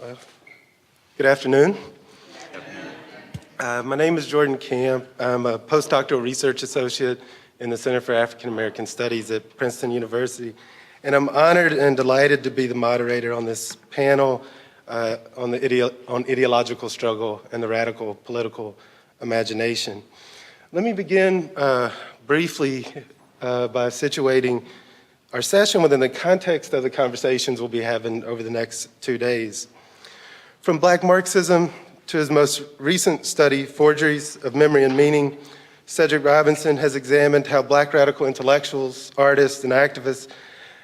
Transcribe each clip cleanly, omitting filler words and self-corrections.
Well, good afternoon. My name is Jordan Camp. I'm a postdoctoral research associate in the Center for African American Studies at Princeton University, and I'm honored and delighted to be the moderator on this panel on ideological struggle and the radical political imagination. Let me begin briefly by situating our session within the context of the conversations we'll be having over the next 2 days. From Black Marxism to his most recent study, Forgeries of Memory and Meaning, Cedric Robinson has examined how Black radical intellectuals, artists, and activists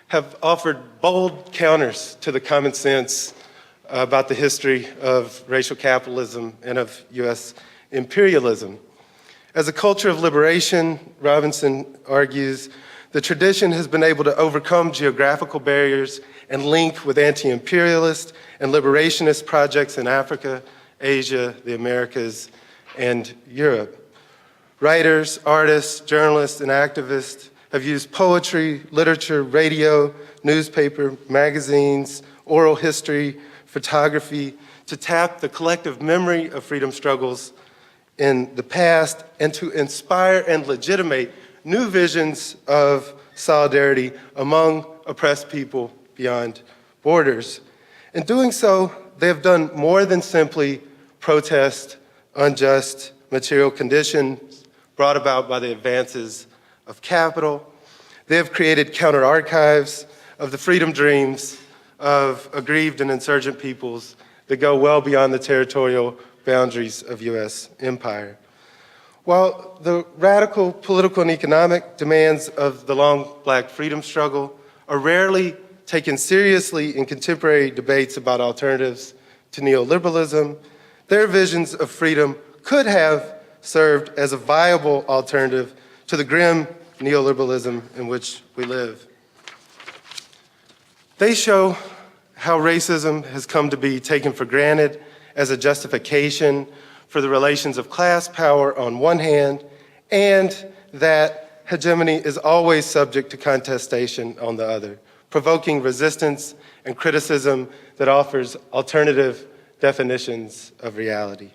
have offered bold counters to the common sense about the history of racial capitalism and of US imperialism. As a culture of liberation, Robinson argues, the tradition has been able to overcome geographical barriers and link with anti-imperialist and liberationist projects in Africa, Asia, the Americas, and Europe. Writers, artists, journalists, and activists have used poetry, literature, radio, newspaper, magazines, oral history, photography to tap the collective memory of freedom struggles in the past and to inspire and legitimate new visions of solidarity among oppressed people beyond borders. In doing so, they have done more than simply protest unjust material conditions brought about by the advances of capital. They have created counter-archives of the freedom dreams of aggrieved and insurgent peoples that go well beyond the territorial boundaries of US empire. While the radical political and economic demands of the long Black freedom struggle are rarely taken seriously in contemporary debates about alternatives to neoliberalism, their visions of freedom could have served as a viable alternative to the grim neoliberalism in which we live. They show how racism has come to be taken for granted as a justification for the relations of class power on one hand, and that hegemony is always subject to contestation on the other, provoking resistance and criticism that offers alternative definitions of reality.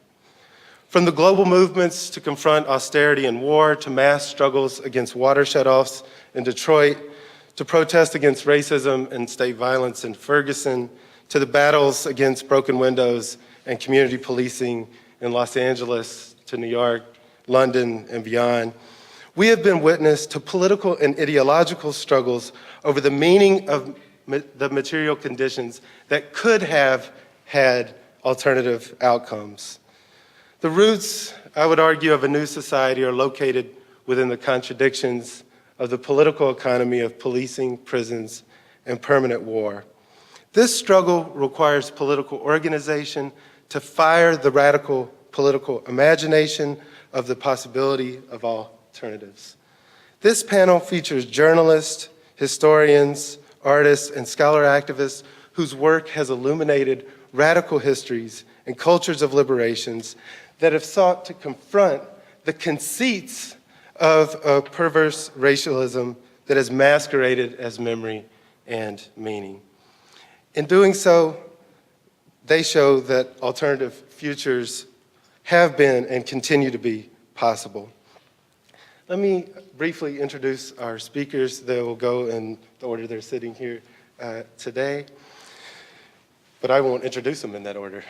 From the global movements to confront austerity and war, to mass struggles against water shutoffs in Detroit, to protest against racism and state violence in Ferguson, to the battles against broken windows and community policing in Los Angeles, to New York, London, and beyond, we have been witness to political and ideological struggles over the meaning of the material conditions that could have had alternative outcomes. The roots, I would argue, of a new society are located within the contradictions of the political economy of policing, prisons, and permanent war. This struggle requires political organization to fire the radical political imagination of the possibility of alternatives. This panel features journalists, historians, artists, and scholar activists whose work has illuminated radical histories and cultures of liberations that have sought to confront the conceits of a perverse racialism that is masqueraded as memory and meaning. In doing so, they show that alternative futures have been and continue to be possible. Let me briefly introduce our speakers. They will go in the order they're sitting here today, but I won't introduce them in that order.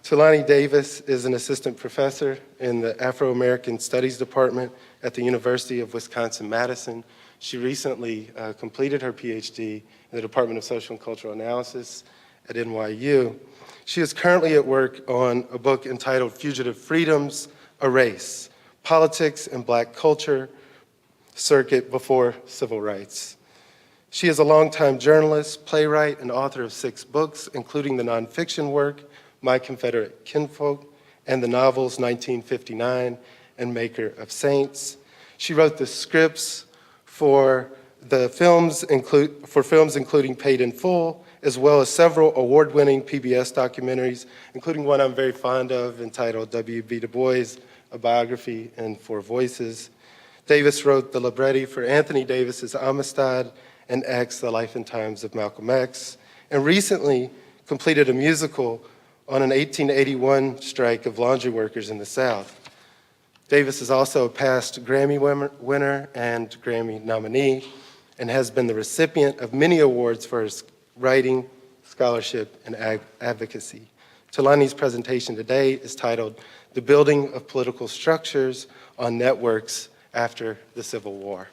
Tulani Davis is an assistant professor in the Afro-American Studies Department at the University of Wisconsin-Madison. She recently completed her PhD in the Department of Social and Cultural Analysis at NYU. She is currently at work on a book entitled Fugitive Freedoms, A Race, Politics and Black Culture, Circuit Before Civil Rights. She is a longtime journalist, playwright, and author of 6 books, including the nonfiction work, My Confederate Kinfolk, and the novels 1959 and Maker of Saints. She wrote the scripts for films including Paid in Full, as well as several award-winning PBS documentaries, including one I'm very fond of entitled W.B. Du Bois, A Biography in 4 Voices. Davis wrote the libretti for Anthony Davis's Amistad and X, The Life and Times of Malcolm X, and recently completed a musical on an 1881 strike of laundry workers in the South. Davis is also a past Grammy winner and Grammy nominee, and has been the recipient of many awards for his writing, scholarship, and advocacy. Tulani's presentation today is titled The Building of Political Structures on Networks After the Civil War.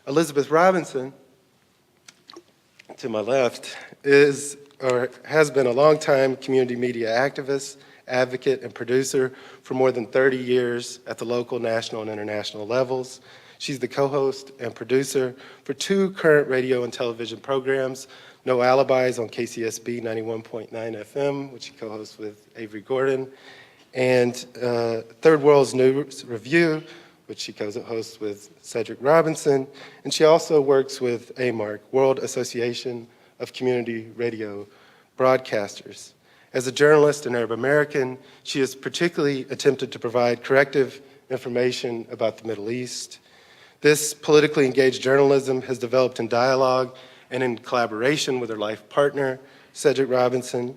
Elizabeth Robinson, to my left, is or has been a longtime community media activist, advocate, and producer for more than 30 years at the local, national, and international levels. She's the co-host and producer for 2 current radio and television programs, No Alibis on KCSB 91.9 FM, which she co-hosts with Avery Gordon, and Third World's News Review, which she co-hosts with Cedric Robinson, and she also works with AMARC, World Association of Community Radio Broadcasters. As a journalist and Arab American, she has particularly attempted to provide corrective information about the Middle East. This politically engaged journalism has developed in dialogue and in collaboration with her life partner, Cedric Robinson.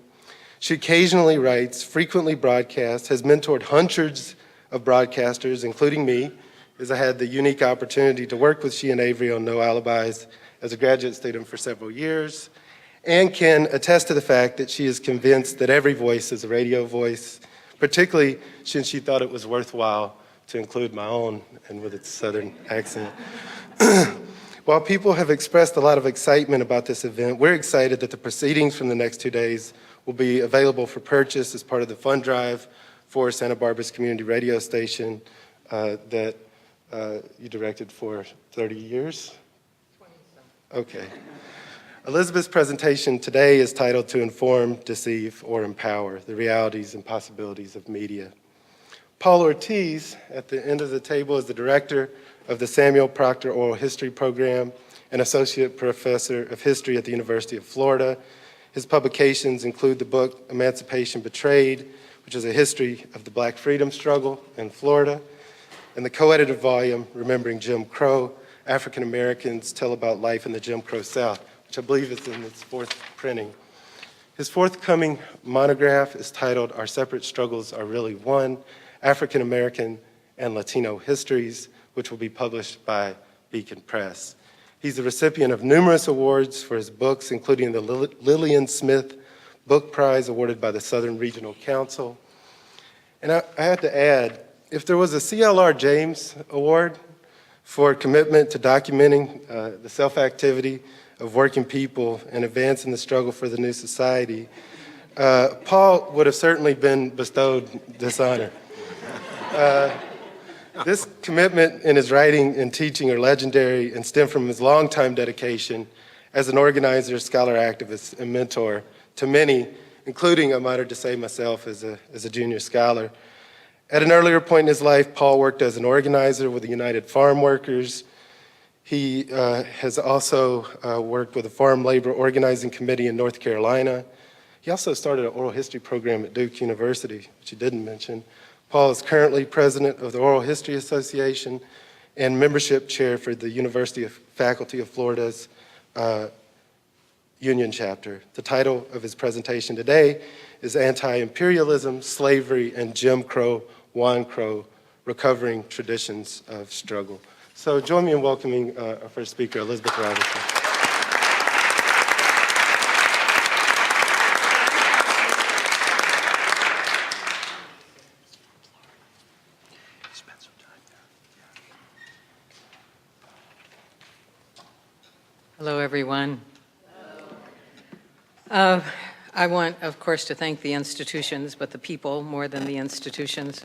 She occasionally writes, frequently broadcasts, has mentored hundreds of broadcasters, including me, as I had the unique opportunity to work with she and Avery on No Alibis as a graduate student for several years, and can attest to the fact that she is convinced that every voice is a radio voice, particularly since she thought it was worthwhile to include my own, and with its Southern accent. While people have expressed a lot of excitement about this event, we're excited that the proceedings from the next 2 days will be available for purchase as part of the fund drive for Santa Barbara's community radio station that you directed for 30 years? 20-some. Okay. Elizabeth's presentation today is titled To Inform, Deceive, or Empower, the Realities and Possibilities of Media. Paul Ortiz, at the end of the table, is the director of the Samuel Proctor Oral History Program and associate professor of history at the University of Florida. His publications include the book Emancipation Betrayed, which is a history of the Black freedom struggle in Florida, and the co-edited volume, Remembering Jim Crow, African Americans Tell About Life in the Jim Crow South, which I believe is in its 4th printing. His forthcoming monograph is titled Our Separate Struggles Are Really One, African American and Latino Histories, which will be published by Beacon Press. He's the recipient of numerous awards for his books, including the Lillian Smith Book Prize awarded by the Southern Regional Council. And I had to add, if there was a CLR James Award for commitment to documenting the self-activity of working people and advancing the struggle for the new society, Paul would have certainly been bestowed this honor. This commitment in his writing and teaching are legendary and stem from his longtime dedication as an organizer, scholar, activist, and mentor to many, including, I'm honored to say, myself as a junior scholar. At an earlier point in his life, Paul worked as an organizer with the United Farm Workers. He has also worked with the Farm Labor Organizing Committee in North Carolina. He also started an oral history program at Duke University, which he didn't mention. Paul is currently president of the Oral History Association and membership chair for the University of Faculty of Florida's Union Chapter. The title of his presentation today is Anti-Imperialism, Slavery, and Jim Crow, Juan Crow, Recovering Traditions of Struggle. So join me in welcoming our first speaker, Elizabeth Robinson. Hello, everyone. I want, of course, to thank the institutions, but the people more than the institutions.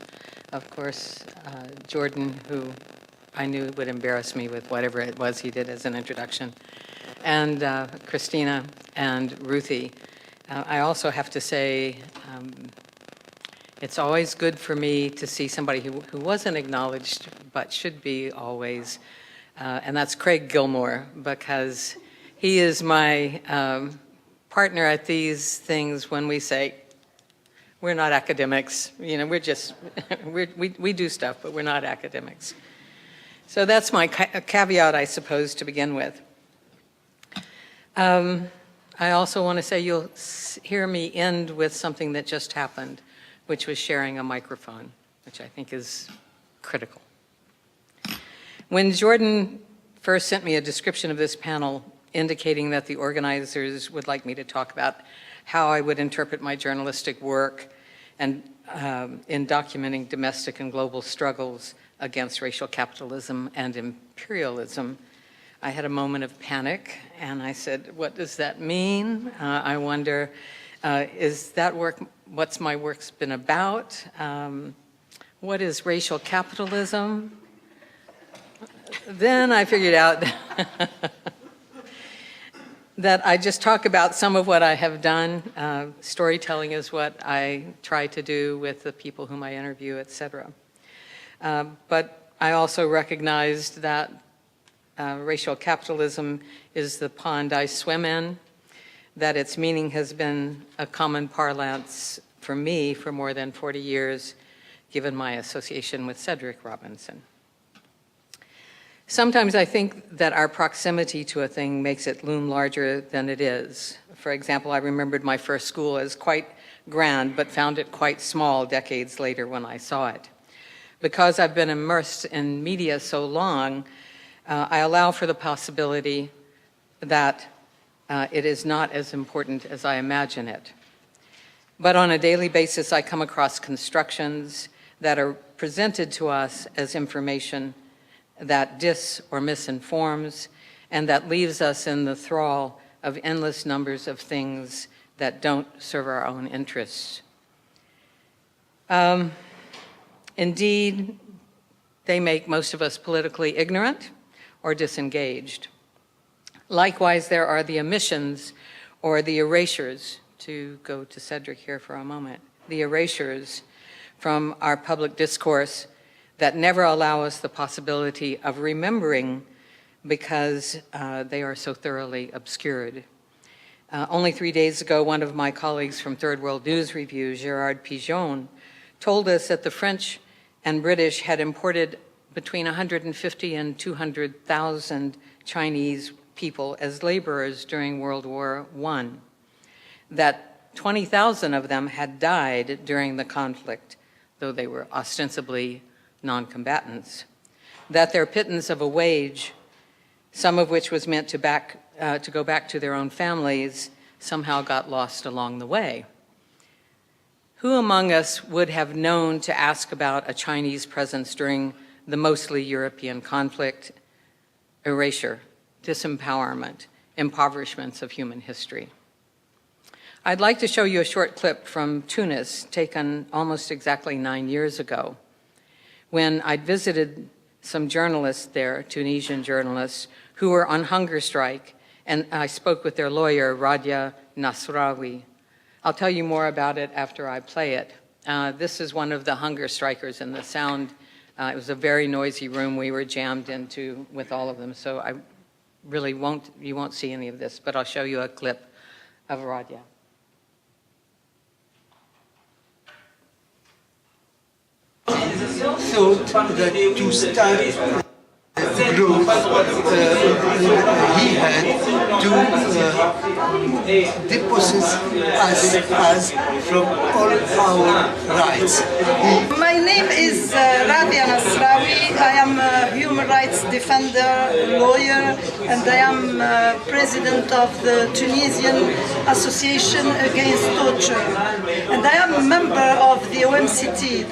Of course, Jordan, who I knew would embarrass me with whatever it was he did as an introduction, and Christina and Ruthie. I also have to say, it's always good for me to see somebody who wasn't acknowledged, but should be always, and that's Craig Gilmore, because he is my partner at these things when we say, we're not academics, you know, we're just, we do stuff, but we're not academics. So that's my caveat, I suppose, to begin with. I also want to say you'll hear me end with something that just happened, which was sharing a microphone, which I think is critical. When Jordan first sent me a description of this panel indicating that the organizers would like me to talk about how I would interpret my journalistic work and in documenting domestic and global struggles against racial capitalism and imperialism, I had a moment of panic, and I said, what does that mean? I wonder, is that work, what's my work's been about? What is racial capitalism? Then I figured out that I just talk about some of what I have done. Storytelling is what I try to do with the people whom I interview, etc. But I also recognized that racial capitalism is the pond I swim in, that its meaning has been a common parlance for me for more than 40 years, given my association with Cedric Robinson. Sometimes I think that our proximity to a thing makes it loom larger than it is. For example, I remembered my first school as quite grand, but found it quite small decades later when I saw it. Because I've been immersed in media so long, I allow for the possibility that it is not as important as I imagine it. But on a daily basis, I come across constructions that are presented to us as information that dis or misinforms, and that leaves us in the thrall of endless numbers of things that don't serve our own interests. Indeed, they make most of us politically ignorant or disengaged. Likewise, there are the omissions or the erasures, to go to Cedric here for a moment, the erasures from our public discourse that never allow us the possibility of remembering because they are so thoroughly obscured. Only 3 days ago, one of my colleagues from Third World News Review, Gérard Pigeon, told us that the French and British had imported between 150 and 200,000 Chinese people as laborers during World War I, that 20,000 of them had died during the conflict, though they were ostensibly non-combatants, that their pittance of a wage, some of which was meant to go back to their own families, somehow got lost along the way. Who among us would have known to ask about a Chinese presence during the mostly European conflict, erasure, disempowerment, impoverishments of human history? I'd like to show you a short clip from Tunis, taken almost exactly 9 years ago, when I'd visited some journalists there, Tunisian journalists, who were on hunger strike, and I spoke with their lawyer, Radia Nasrawi. I'll tell you more about it after I play it. This is one of the hunger strikers, and the sound, it was a very noisy room we were jammed into with all of them, so I really you won't see any of this, but I'll show you a clip of Radia. Thought that to start growth he had to deposit us from all our rights. My name is Rabia Nasrawi. I am a human rights defender, lawyer, and I am president of the Tunisian Association Against Torture. And I am a member of the OMCT,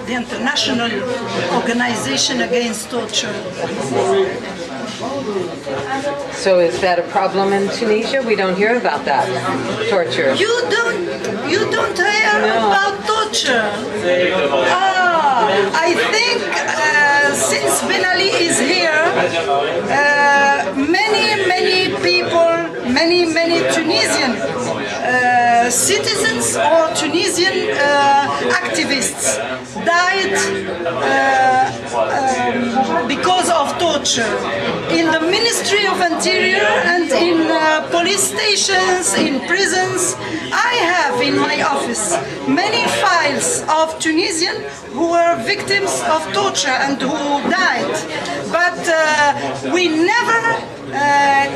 the International Organization Against Torture. So is that a problem in Tunisia? We don't hear about that, torture. You don't hear about torture? I think since Ben Ali is here, many people, many Tunisian citizens or Tunisian activists died because of torture in the Ministry of Interior and in police stations, in prisons. I have in my office many files of Tunisians who were victims of torture and who died, but we never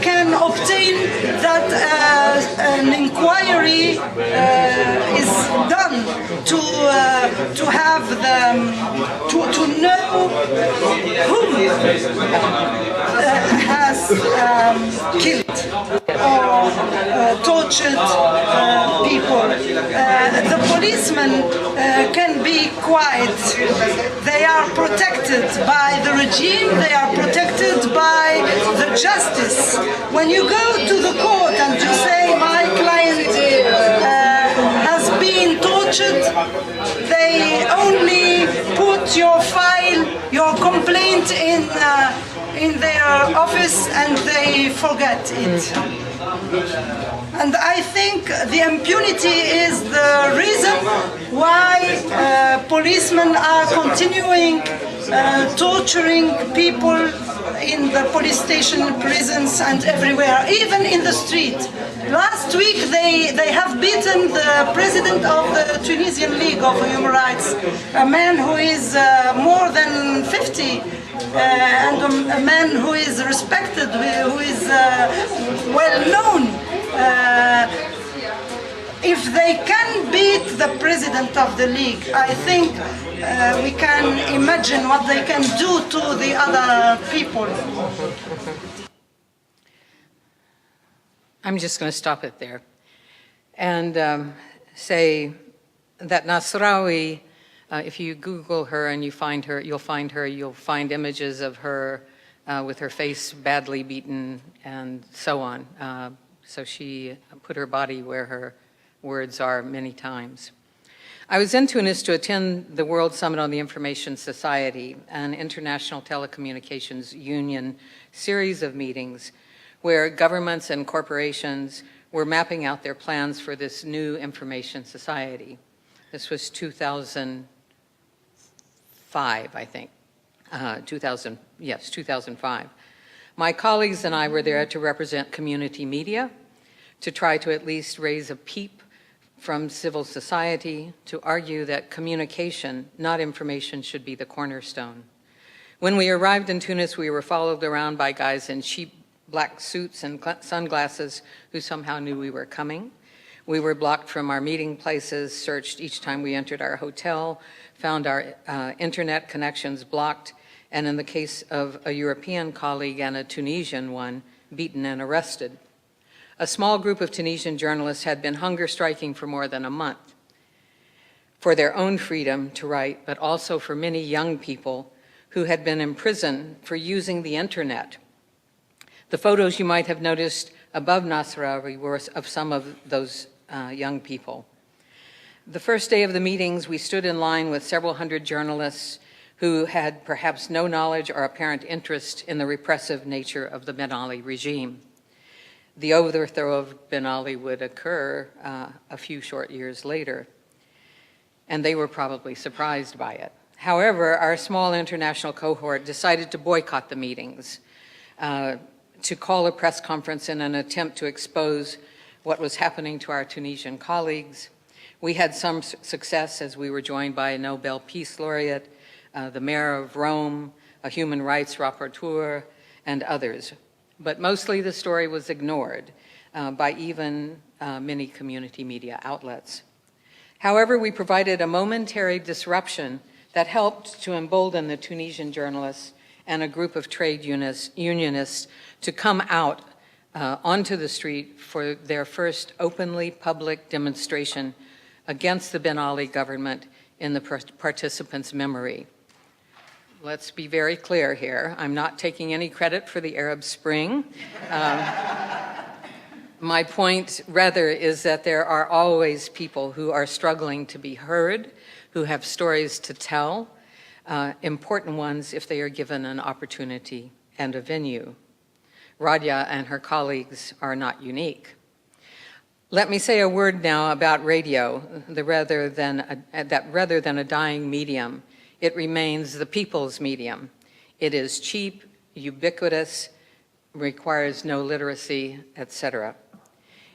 can obtain that an inquiry is done to have to know whom has killed or tortured people. The policemen can be quiet. They are protected by the regime. They are protected by the justice. When you go to the court and you say my client has been tortured, they only put your file, your complaint in their office and they forget it. And I think the impunity is the reason why policemen are continuing torturing people in the police station, prisons, and everywhere, even in the street. Last week, they have beaten the president of the Tunisian League of Human Rights, a man who is more than 50, and a man who is respected, who is well known. If they can beat the president of the league, I think we can imagine what they can do to the other people. I'm just going to stop it there and say that Nasrawi, if you Google her and you find her, you'll find images of her with her face badly beaten and so on. So she put her body where her words are many times. I was in Tunis to attend the World Summit on the Information Society, an international telecommunications union series of meetings where governments and corporations were mapping out their plans for this new information society. This was 2005, I think. 2005. My colleagues and I were there to represent community media, to try to at least raise a peep from civil society, to argue that communication, not information, should be the cornerstone. When we arrived in Tunis, we were followed around by guys in cheap black suits and sunglasses who somehow knew we were coming. We were blocked from our meeting places, searched each time we entered our hotel, found our internet connections blocked, and in the case of a European colleague and a Tunisian one, beaten and arrested. A small group of Tunisian journalists had been hunger striking for more than a month for their own freedom to write, but also for many young people who had been imprisoned for using the internet. The photos you might have noticed above Nasrawi were of some of those young people. The first day of the meetings, we stood in line with several hundred journalists who had perhaps no knowledge or apparent interest in the repressive nature of the Ben Ali regime. The overthrow of Ben Ali would occur a few short years later, and they were probably surprised by it. However, our small international cohort decided to boycott the meetings, to call a press conference in an attempt to expose what was happening to our Tunisian colleagues. We had some success as we were joined by a Nobel Peace Laureate, the mayor of Rome, a human rights rapporteur, and others. But mostly the story was ignored by even many community media outlets. However, we provided a momentary disruption that helped to embolden the Tunisian journalists and a group of trade unionists to come out onto the street for their first openly public demonstration against the Ben Ali government in the participants' memory. Let's be very clear here. I'm not taking any credit for the Arab Spring. My point, rather, is that there are always people who are struggling to be heard, who have stories to tell, important ones if they are given an opportunity and a venue. Radia and her colleagues are not unique. Let me say a word now about radio, that rather than a dying medium, it remains the people's medium. It is cheap, ubiquitous, requires no literacy, etc.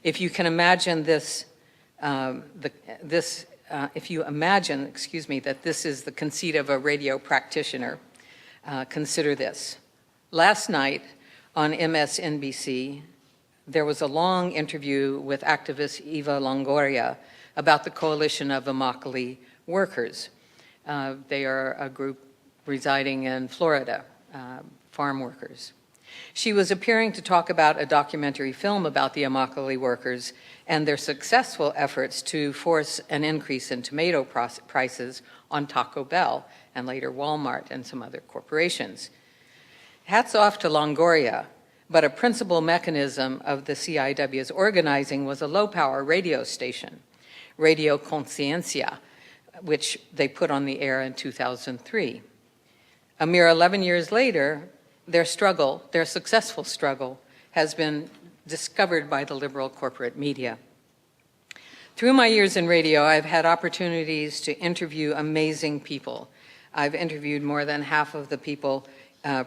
If you can imagine this, if you imagine, that this is the conceit of a radio practitioner, consider this. Last night, on MSNBC, there was a long interview with activist Eva Longoria about the coalition of Immokalee workers. They are a group residing in Florida, farm workers. She was appearing to talk about a documentary film about the Immokalee workers and their successful efforts to force an increase in tomato prices on Taco Bell and later Walmart and some other corporations. Hats off to Longoria, but a principal mechanism of the CIW's organizing was a low-power radio station, Radio Conciencia, which they put on the air in 2003. A mere 11 years later, their successful struggle, has been discovered by the liberal corporate media. Through my years in radio, I've had opportunities to interview amazing people. I've interviewed more than half of the people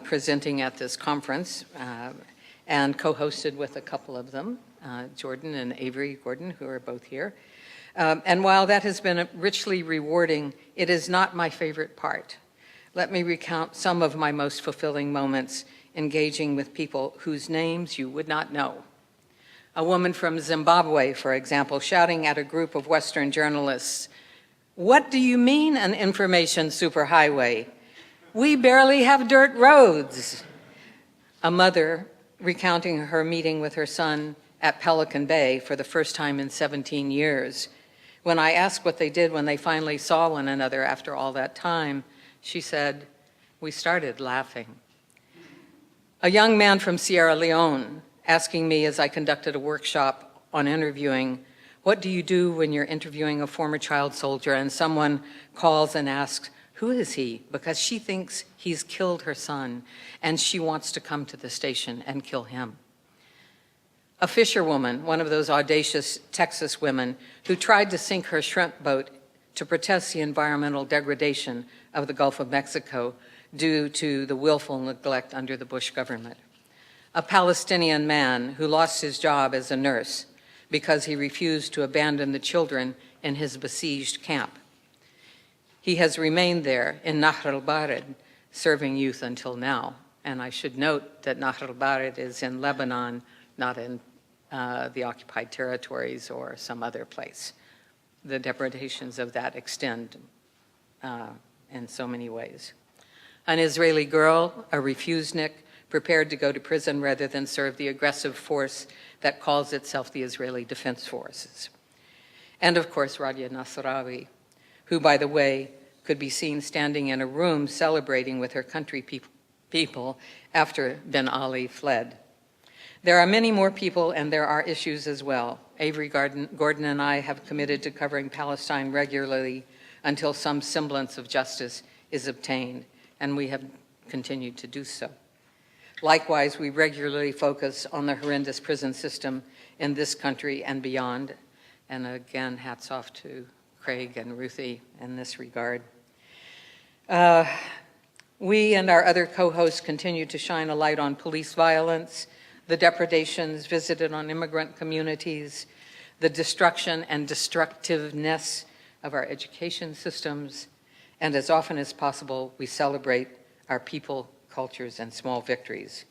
presenting at this conference and co-hosted with a couple of them, Jordan and Avery Gordon, who are both here. And while that has been richly rewarding, it is not my favorite part. Let me recount some of my most fulfilling moments engaging with people whose names you would not know. A woman from Zimbabwe, for example, shouting at a group of Western journalists, "What do you mean an information superhighway? We barely have dirt roads." A mother recounting her meeting with her son at Pelican Bay for the first time in 17 years. When I asked what they did when they finally saw one another after all that time, she said, "We started laughing." A young man from Sierra Leone asking me as I conducted a workshop on interviewing, "What do you do when you're interviewing a former child soldier and someone calls and asks, 'Who is he?' because she thinks he's killed her son and she wants to come to the station and kill him." A fisherwoman, one of those audacious Texas women who tried to sink her shrimp boat to protest the environmental degradation of the Gulf of Mexico due to the willful neglect under the Bush government. A Palestinian man who lost his job as a nurse because he refused to abandon the children in his besieged camp. He has remained there in Nahr al-Bared, serving youth until now. And I should note that Nahr al-Bared is in Lebanon, not in the occupied territories or some other place. The depredations of that extend in so many ways. An Israeli girl, a refusenik, prepared to go to prison rather than serve the aggressive force that calls itself the Israeli Defense Forces. And of course, Radia Nasrawi, who, by the way, could be seen standing in a room celebrating with her country people after Ben Ali fled. There are many more people and there are issues as well. Avery Gordon and I have committed to covering Palestine regularly until some semblance of justice is obtained, and we have continued to do so. Likewise, we regularly focus on the horrendous prison system in this country and beyond. And again, hats off to Craig and Ruthie in this regard. We and our other co-hosts continue to shine a light on police violence, the depredations visited on immigrant communities, the destruction and destructiveness of our education systems, and as often as possible, we celebrate our people, cultures, and small victories.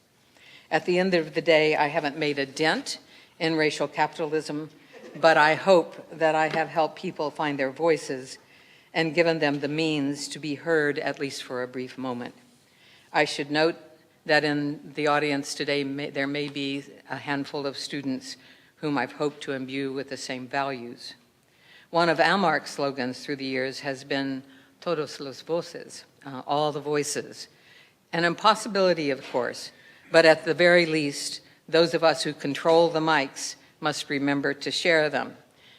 At the end of the day, I haven't made a dent in racial capitalism, but I hope that I have helped people find their voices and given them the means to be heard, at least for a brief moment. I should note that in the audience today, there may be a handful of students whom I've hoped to imbue with the same values. One of Amark's slogans through the years has been todos los voces, all the voices. An impossibility, of course, but at the very least, those of us who control the mics must remember to share them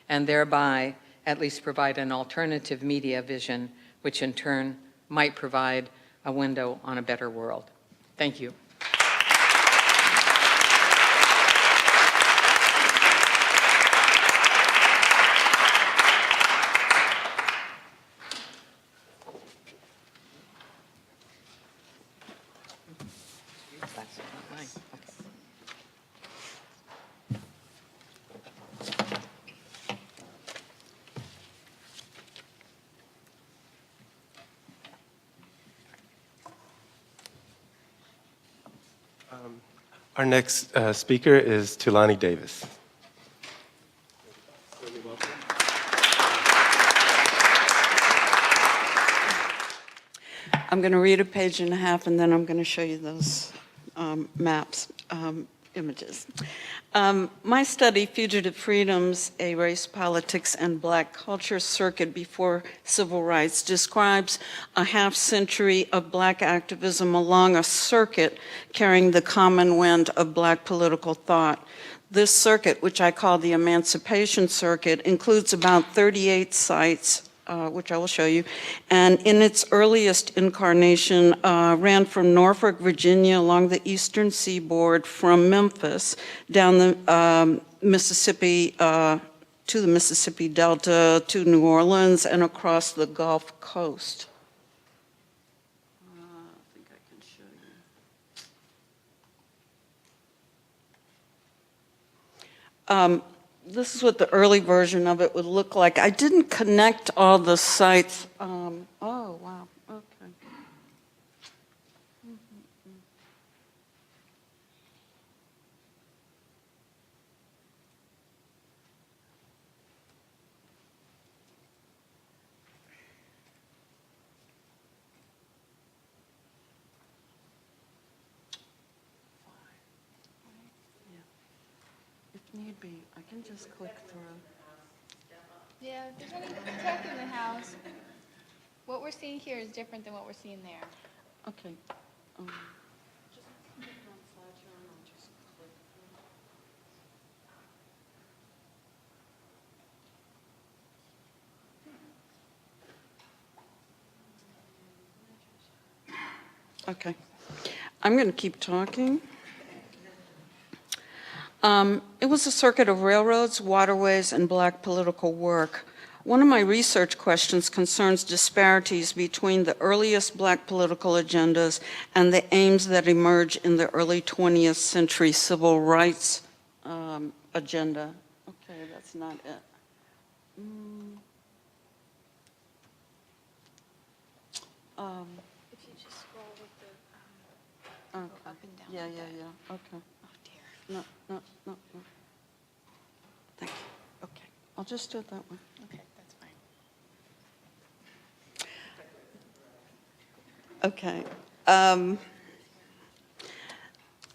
and thereby at least provide an alternative media vision, which in turn might provide a window on a better world. Thank you. Our next speaker is Tulani Davis. I'm going to read a page and a half, and then I'm going to show you those maps, images. My study, Fugitive Freedoms, A Race, Politics, and Black Culture Circuit Before Civil Rights, describes a half-century of Black activism along a circuit carrying the common wind of Black political thought. This circuit, which I call the Emancipation Circuit, includes about 38 sites, which I will show you, and in its earliest incarnation ran from Norfolk, Virginia, along the eastern seaboard, from Memphis down the Mississippi to the Mississippi Delta to New Orleans and across the Gulf Coast. I think I can show you. This is what the early version of it would look like. I didn't connect all the sites. Oh, wow, okay. If need be, I can just click through. Yeah, if there's any tech in the house, what we're seeing here is different than what we're seeing there. Okay. Just click on slideshow and I'll just click through. Okay. I'm going to keep talking. It was a circuit of railroads, waterways, and Black political work. One of my research questions concerns disparities between the earliest Black political agendas and the aims that emerge in the early 20th century civil rights agenda. Okay, that's not it. If you just scroll with the Okay. up and down. Yeah, like that. okay. Oh dear. No. Thank you. Okay, I'll just do it that way. Okay, that's fine. Okay.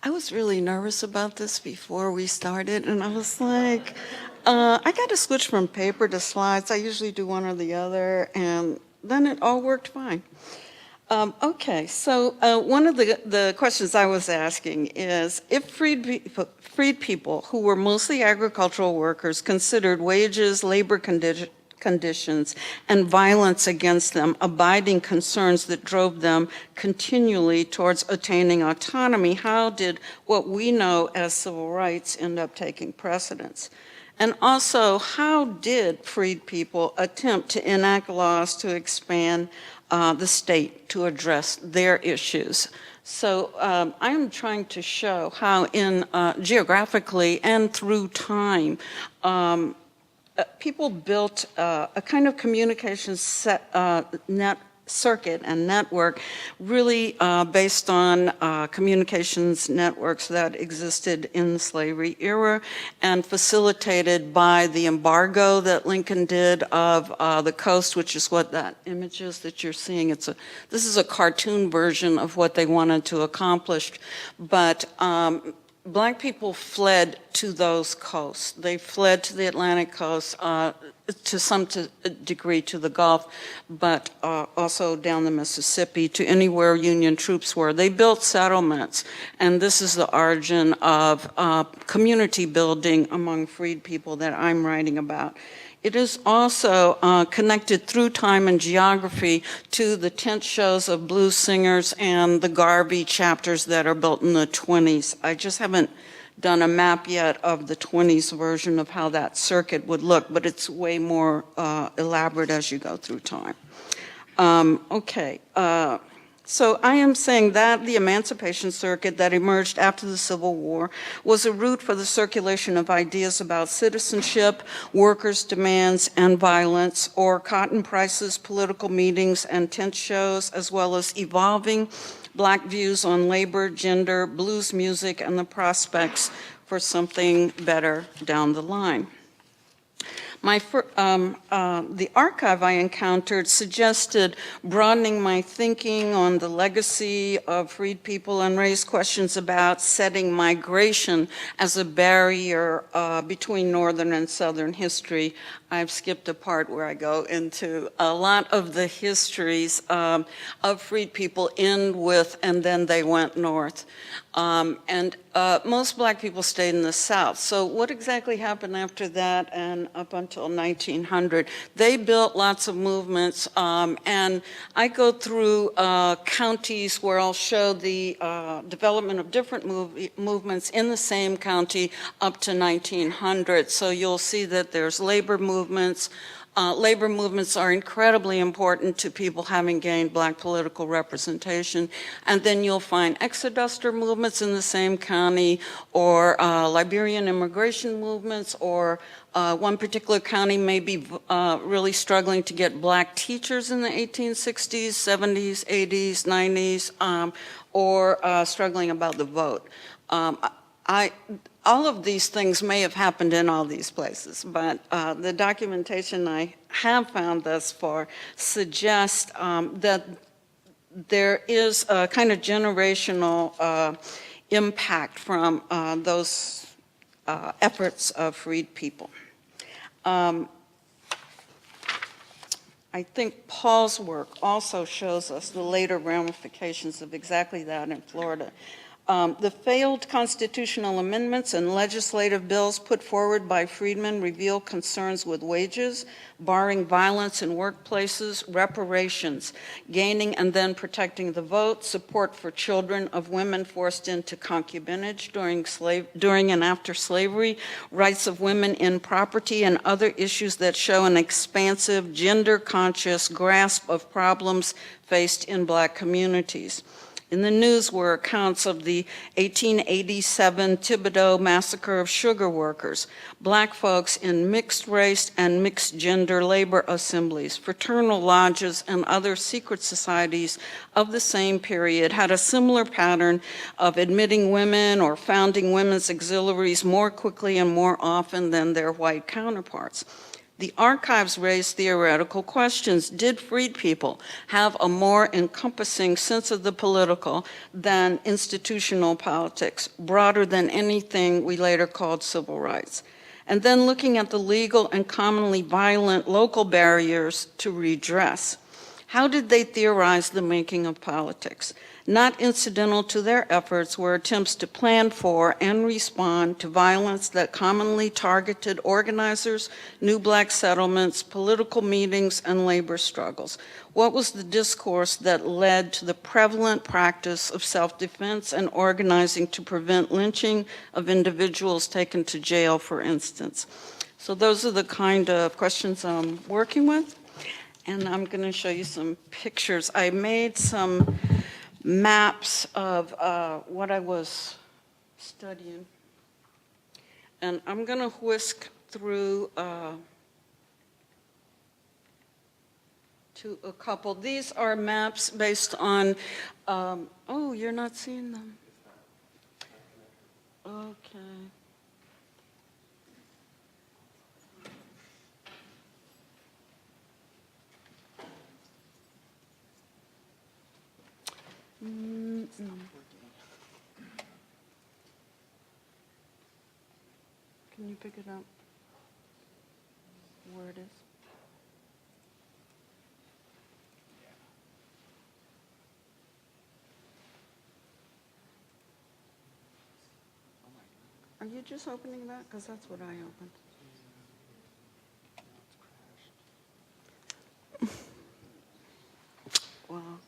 I was really nervous about this before we started, and I was like, I got to switch from paper to slides. I usually do one or the other, and then it all worked fine. Okay, so one of the questions I was asking is, if freed people who were mostly agricultural workers considered wages, labor conditions, and violence against them abiding concerns that drove them continually towards attaining autonomy, how did what we know as civil rights end up taking precedence? And also, how did freed people attempt to enact laws to expand the state to address their issues? So I am trying to show how geographically and through time, people built a kind of communications circuit and network really based on communications networks that existed in the slavery era and facilitated by the embargo that Lincoln did of the coast, which is what that image is that you're seeing. This is a cartoon version of what they wanted to accomplish, but Black people fled to those coasts. They fled to the Atlantic coast, to some degree to the Gulf, but also down the Mississippi to anywhere Union troops were. They built settlements, and this is the origin of community building among freed people that I'm writing about. It is also connected through time and geography to the tent shows of blues singers and the Garvey chapters that are built in the 20s. I just haven't done a map yet of the 20s version of how that circuit would look, but it's way more elaborate as you go through time. So I am saying that the Emancipation Circuit that emerged after the Civil War was a route for the circulation of ideas about citizenship, workers' demands, and violence, or cotton prices, political meetings, and tent shows, as well as evolving Black views on labor, gender, blues music, and the prospects for something better down the line. The archive I encountered suggested broadening my thinking on the legacy of freed people and raised questions about setting migration as a barrier between Northern and Southern history. I've skipped a part where I go into a lot of the histories of freed people end with, and then they went north. Most Black people stayed in the South. So what exactly happened after that and up until 1900? They built lots of movements, and I go through counties where I'll show the development of different movements in the same county up to 1900. So you'll see that there's labor movements. Labor movements are incredibly important to people having gained Black political representation. And then you'll find exoduster movements in the same county, or Liberian immigration movements, or one particular county may be really struggling to get Black teachers in the 1860s, 70s, 80s, 90s, or struggling about the vote. All of these things may have happened in all these places, but the documentation I have found thus far suggests that there is a kind of generational impact from those efforts of freed people. I think Paul's work also shows us the later ramifications of exactly that in Florida. The failed constitutional amendments and legislative bills put forward by freedmen reveal concerns with wages, barring violence in workplaces, reparations, gaining and then protecting the vote, support for children of women forced into concubinage during and after slavery, rights of women in property, and other issues that show an expansive, gender-conscious grasp of problems faced in Black communities. In the news were accounts of the 1887 Thibodeau massacre of sugar workers, Black folks in mixed race and mixed gender labor assemblies, fraternal lodges, and other secret societies of the same period had a similar pattern of admitting women or founding women's auxiliaries more quickly and more often than their white counterparts. The archives raised theoretical questions. Did freed people have a more encompassing sense of the political than institutional politics, broader than anything we later called civil rights? And then looking at the legal and commonly violent local barriers to redress. How did they theorize the making of politics? Not incidental to their efforts were attempts to plan for and respond to violence that commonly targeted organizers, new Black settlements, political meetings, and labor struggles. What was the discourse that led to the prevalent practice of self-defense and organizing to prevent lynching of individuals taken to jail, for instance? So those are the kind of questions I'm working with. And I'm going to show you some pictures. I made some maps of what I was studying. And I'm going to whisk through to a couple. These are maps based on, oh, you're not seeing them. Okay. Can you pick it up where it is? Are you just opening that? Because that's what I opened. Wow.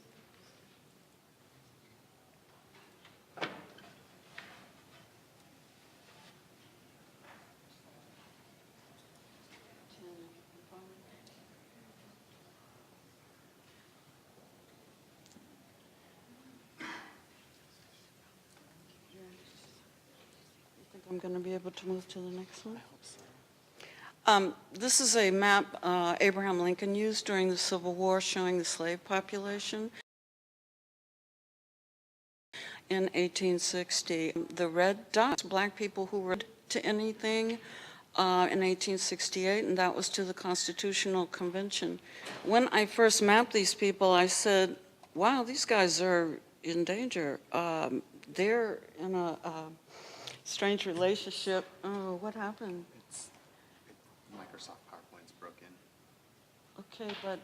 I'm going to be able to move to the next one. This is a map Abraham Lincoln used during the Civil War showing the slave population. in 1860. The red dots, black people who were to anything in 1868, and that was to the Constitutional Convention. When I first mapped these people, I said, wow, these guys are in danger. They're in a strange relationship. Oh, what happened? Microsoft PowerPoint's broken. Okay, but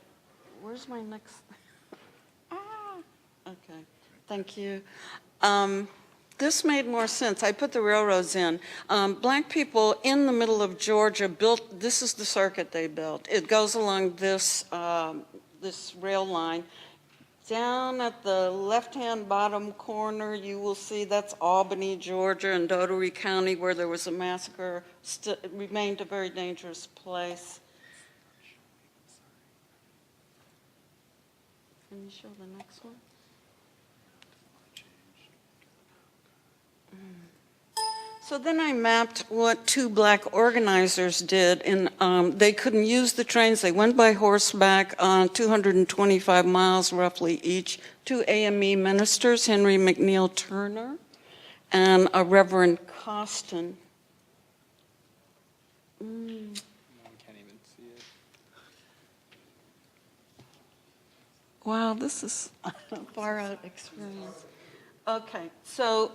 where's my next? Okay, thank you. This made more sense. I put the railroads in. Black people in the middle of Georgia built, this is the circuit they built. It goes along this, this rail line. Down at the left-hand bottom corner, you will see that's Albany, Georgia, and Dougherty County, where there was a massacre. It remained a very dangerous place. Can you show the next one? So then I mapped what two black organizers did, and they couldn't use the trains. They went by horseback on 225 miles roughly each. Two AME ministers, Henry McNeil Turner and a Reverend Costin. Can't even see it. Wow, this is a far out experience. Okay, so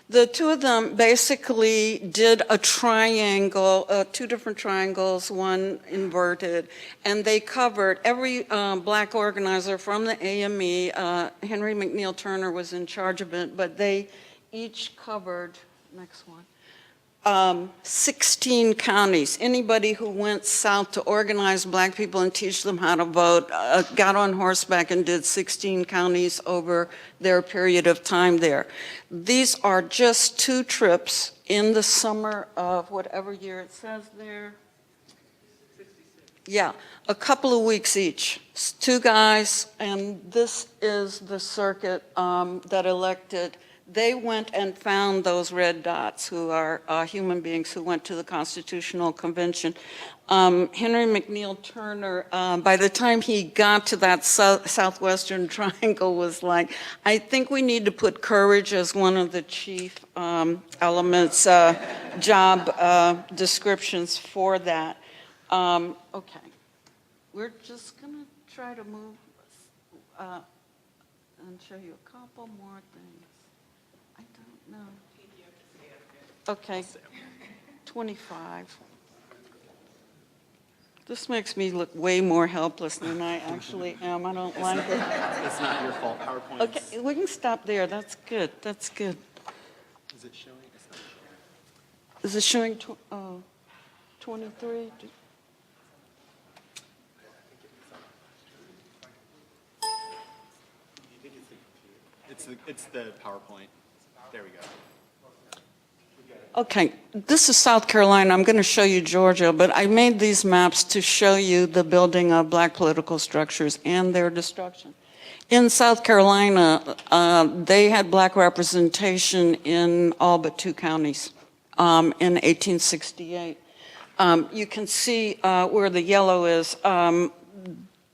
the two of them basically did a triangle, two different triangles, one inverted, and they covered every black organizer from the AME. Henry McNeil Turner was in charge of it, but they each covered, next one, 16 counties. Anybody who went south to organize black people and teach them how to vote got on horseback and did 16 counties over their period of time there. These are just two trips in the summer of whatever year it says there. 66. Yeah, a couple of weeks each. Two guys, and this is the circuit that elected. They went and found those red dots, who are human beings who went to the Constitutional Convention. Henry McNeil Turner, by the time he got to that southwestern triangle, was like, I think we need to put courage as one of the chief elements, job descriptions for that. Okay, we're just gonna try to move and show you a couple more things. I don't know. Okay, 25. This makes me look way more helpless than I actually am. I don't like it. It's not your fault. PowerPoint. Okay, we can stop there. That's good. That's good. Is it showing? It's not showing. Is it showing 23? It's the PowerPoint. There we go. Okay, this is South Carolina. I'm going to show you Georgia, but I made these maps to show you the building of black political structures and their destruction. In South Carolina, they had black representation in all but two counties in 1868. You can see where the yellow is.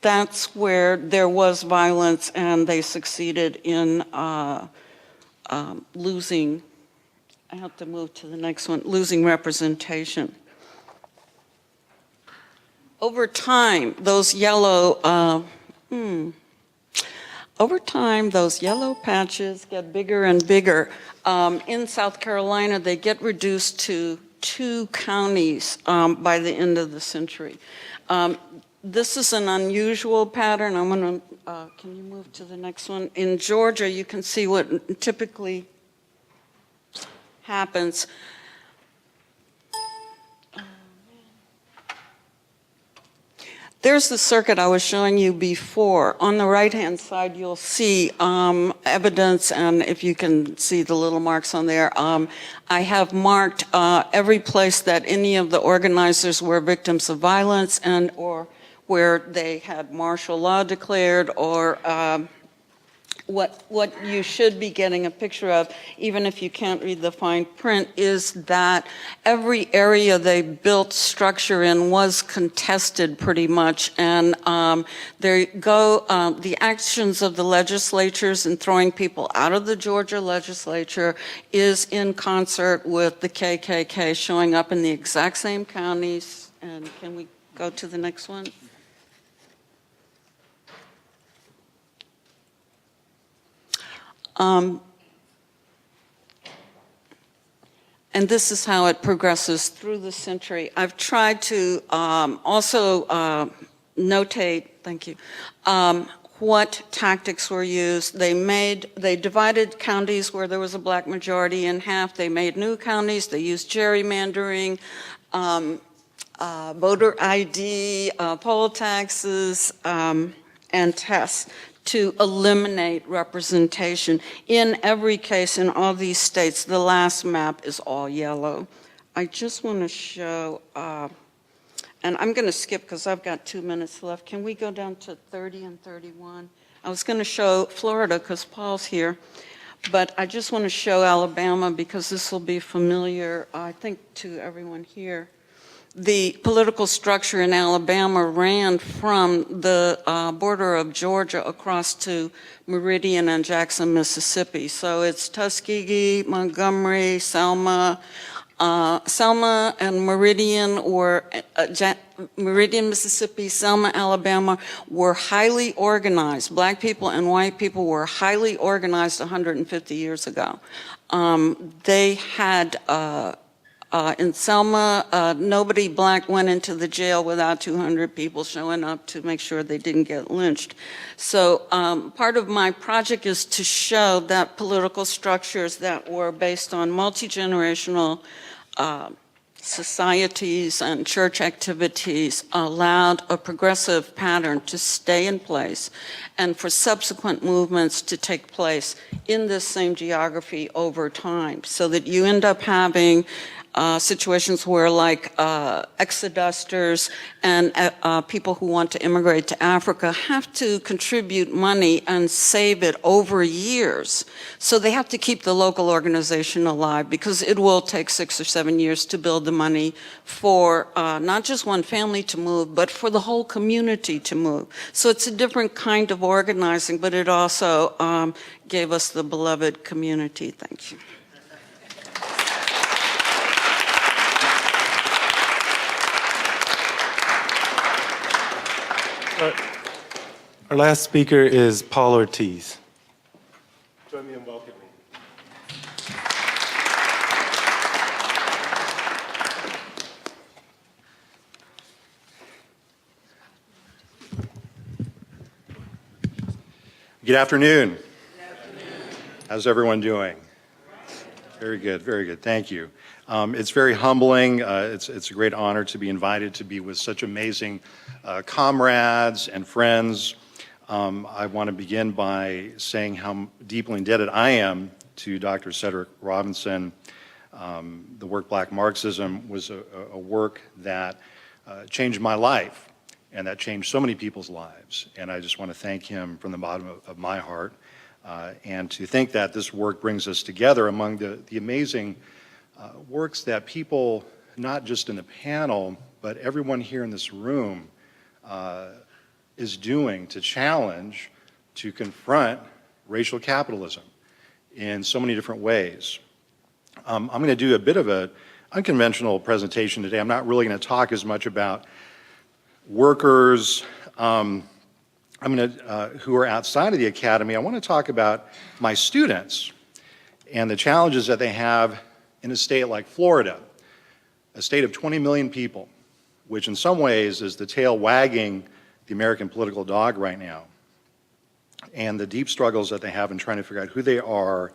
That's where there was violence, and they succeeded in losing, I have to move to the next one, losing representation. Over time, those yellow, patches get bigger and bigger. In South Carolina, they get reduced to 2 counties by the end of the century. This is an unusual pattern. I'm going to, can you move to the next one? In Georgia, you can see what typically happens. There's the circuit I was showing you before. On the right-hand side, you'll see evidence, and if you can see the little marks on there, I have marked every place that any of the organizers were victims of violence and or where they had martial law declared or what you should be getting a picture of, even if you can't read the fine print, is that every area they built structure in was contested pretty much. And there go the actions of the legislatures in throwing people out of the Georgia legislature is in concert with the KKK showing up in the exact same counties. And can we go to the next one? And this is how it progresses through the century. I've tried to also notate, thank you, what tactics were used. They divided counties where there was a black majority in half. They made new counties. They used gerrymandering, voter ID, poll taxes, and tests to eliminate representation. In every case, in all these states, the last map is all yellow. I just want to show, and I'm going to skip because I've got 2 minutes left. Can we go down to 30 and 31? I was going to show Florida because Paul's here, but I just want to show Alabama because this will be familiar, I think, to everyone here. The political structure in Alabama ran from the border of Georgia across to Meridian and Jackson, Mississippi. So it's Tuskegee, Montgomery, Selma. Selma and Meridian were, Meridian, Mississippi, Selma, Alabama were highly organized. Black people and white people were highly organized 150 years ago. They had in Selma, nobody black went into the jail without 200 people showing up to make sure they didn't get lynched. So part of my project is to show that political structures that were based on multi-generational societies and church activities allowed a progressive pattern to stay in place and for subsequent movements to take place in this same geography over time, so that you end up having situations where, like, exodusters and people who want to immigrate to Africa have to contribute money and save it over years. So they have to keep the local organization alive because it will take 6 or 7 years to build the money for not just one family to move, but for the whole community to move. So it's a different kind of organizing, but it also gave us the beloved community. Thank you. Our last speaker is Paul Ortiz. Join me in welcoming. Good afternoon. How's everyone doing? Very good, thank you. It's very humbling. It's a great honor to be invited to be with such amazing comrades and friends. I want to begin by saying how deeply indebted I am to Dr. Cedric Robinson. The work Black Marxism was a work that changed my life and that changed so many people's lives. And I just want to thank him from the bottom of my heart. And to think that this work brings us together among the amazing works that people, not just in the panel, but everyone here in this room is doing to challenge, to confront racial capitalism in so many different ways. I'm going to do a bit of an unconventional presentation today. I'm not really going to talk as much about workers who are outside of the academy. I want to talk about my students and the challenges that they have in a state like Florida, a state of 20 million people, which in some ways is the tail wagging the American political dog right now, and the deep struggles that they have in trying to figure out who they are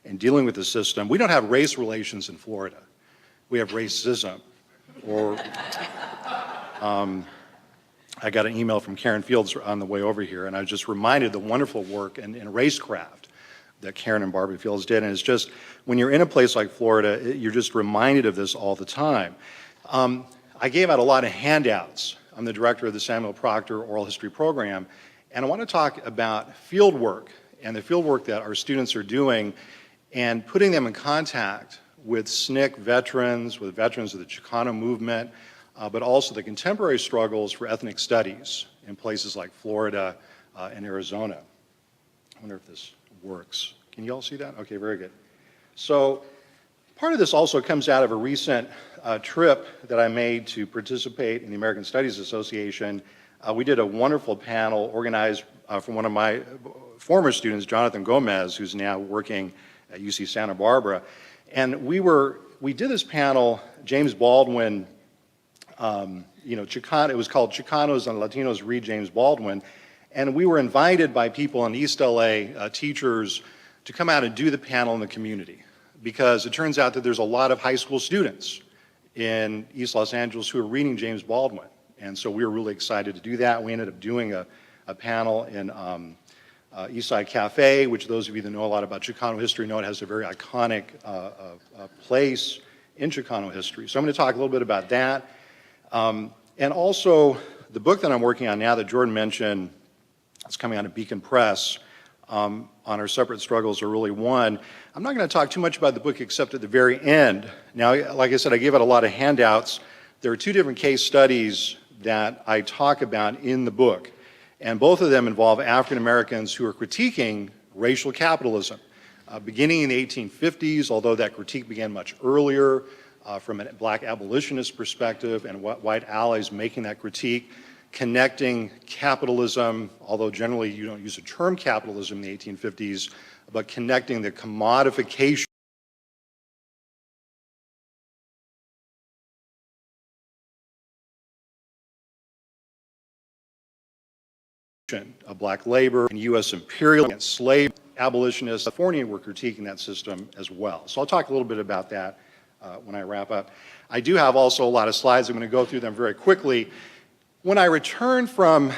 and dealing with the system. We don't have race relations in Florida. We have racism. Or I got an email from Karen Fields on the way over here, and I was just reminded the wonderful work in racecraft that Karen and Barbara Fields did. And it's just, when you're in a place like Florida, you're just reminded of this all the time. I gave out a lot of handouts. I'm the director of the Samuel Proctor Oral History Program, and I want to talk about field work and the field work that our students are doing and putting them in contact with SNCC veterans, with veterans of the Chicano movement, but also the contemporary struggles for ethnic studies in places like Florida and Arizona. I wonder if this works. Can you all see that? Okay, very good. So part of this also comes out of a recent trip that I made to participate in the American Studies Association. We did a wonderful panel organized from one of my former students, Jonathan Gomez, who's now working at UC Santa Barbara. And we did this panel, James Baldwin, Chicano, it was called Chicanos and Latinos Read James Baldwin. And we were invited by people in East LA, teachers, to come out and do the panel in the community. Because it turns out that there's a lot of high school students in East Los Angeles who are reading James Baldwin. And so we were really excited to do that. We ended up doing a panel in Eastside Cafe, which those of you that know a lot about Chicano history know it has a very iconic place in Chicano history. So I'm going to talk a little bit about that. And also the book that I'm working on now that Jordan mentioned, it's coming out of Beacon Press, on our separate struggles are really one. I'm not going to talk too much about the book except at the very end. Now, like I said, I gave out a lot of handouts. There are two different case studies that I talk about in the book, and both of them involve African Americans who are critiquing racial capitalism. Beginning in the 1850s, although that critique began much earlier from a black abolitionist perspective and white allies making that critique, connecting capitalism, although generally you don't use the term capitalism in the 1850s, but connecting the commodification of black labor and U.S. imperialism and slave abolitionists. California were critiquing that system as well. So I'll talk a little bit about that when I wrap up. I do have also a lot of slides. I'm going to go through them very quickly. When I returned from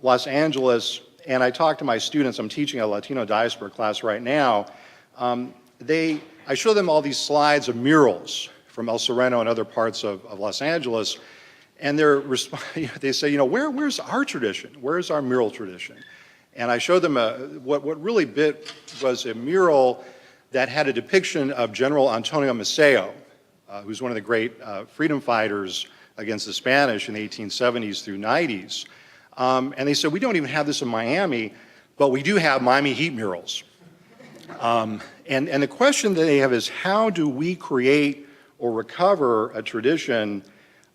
Los Angeles and I talked to my students, I'm teaching a Latino diaspora class right now, I show them all these slides of murals from El Sereno and other parts of Los Angeles, and they say, where's our tradition? Where's our mural tradition? And I showed them what really bit was a mural that had a depiction of General Antonio Maceo, who's one of the great freedom fighters against the Spanish in the 1870s through 90s. And they said, we don't even have this in Miami, but we do have Miami Heat murals. And the question that they have is, how do we create or recover a tradition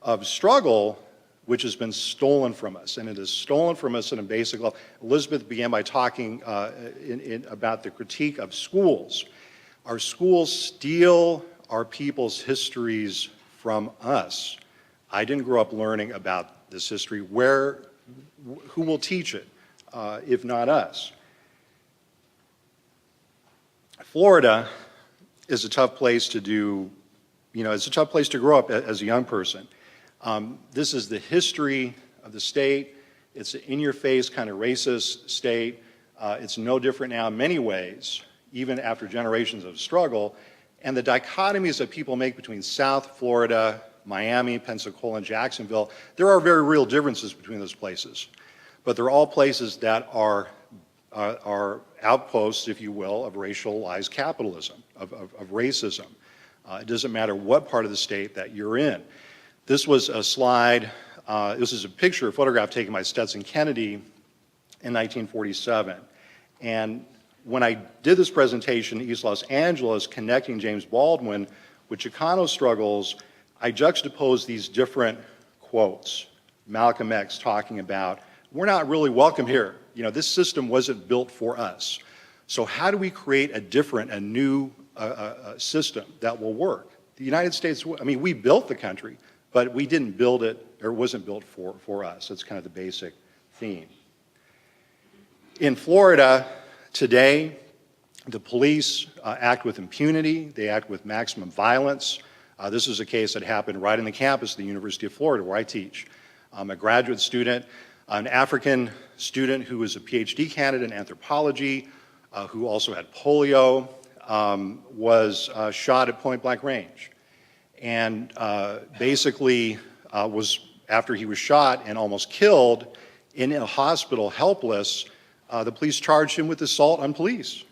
of struggle which has been stolen from us? And it is stolen from us in a basic level. Elizabeth began by talking about the critique of schools. Our schools steal our people's histories from us. I didn't grow up learning about this history. Who will teach it, if not us? Florida is a tough place to it's a tough place to grow up as a young person. This is the history of the state. It's an in-your-face kind of racist state. It's no different now in many ways, even after generations of struggle. And the dichotomies that people make between South Florida, Miami, Pensacola, and Jacksonville, there are very real differences between those places. But they're all places that are outposts, if you will, of racialized capitalism, of racism. It doesn't matter what part of the state that you're in. This was a slide, this is a picture, a photograph taken by Stetson Kennedy in 1947. And when I did this presentation in East Los Angeles, connecting James Baldwin with Chicano struggles, I juxtaposed these different quotes. Malcolm X talking about, we're not really welcome here. This system wasn't built for us. So how do we create a new system that will work? The United States, we built the country, but we didn't build it, or it wasn't built for us. That's kind of the basic theme. In Florida today, the police act with impunity. They act with maximum violence. This is a case that happened right in the campus of the University of Florida, where I teach. A graduate student, an African student who was a PhD candidate in anthropology, who also had polio, was shot at point-blank range. And basically was, after he was shot and almost killed, in a hospital, helpless, the police charged him with assault on police.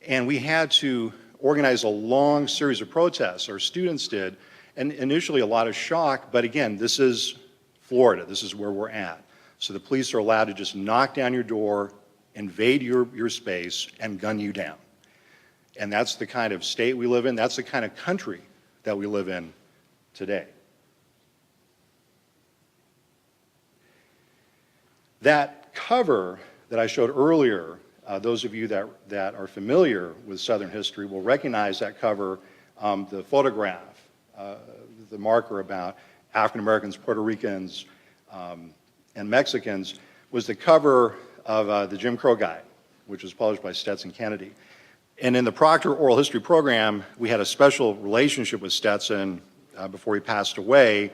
And we had to organize a long series of protests, our students did, and initially a lot of shock, but again, this is Florida, this is where we're at. So the police are allowed to just knock down your door, invade your space, and gun you down. And that's the kind of state we live in, that's the kind of country that we live in today. That cover that I showed earlier, those of you that are familiar with Southern history will recognize that cover, the photograph, the marker about African Americans, Puerto Ricans, and Mexicans, was the cover of the Jim Crow Guide, which was published by Stetson Kennedy. And in the Proctor Oral History program, we had a special relationship with Stetson before he passed away.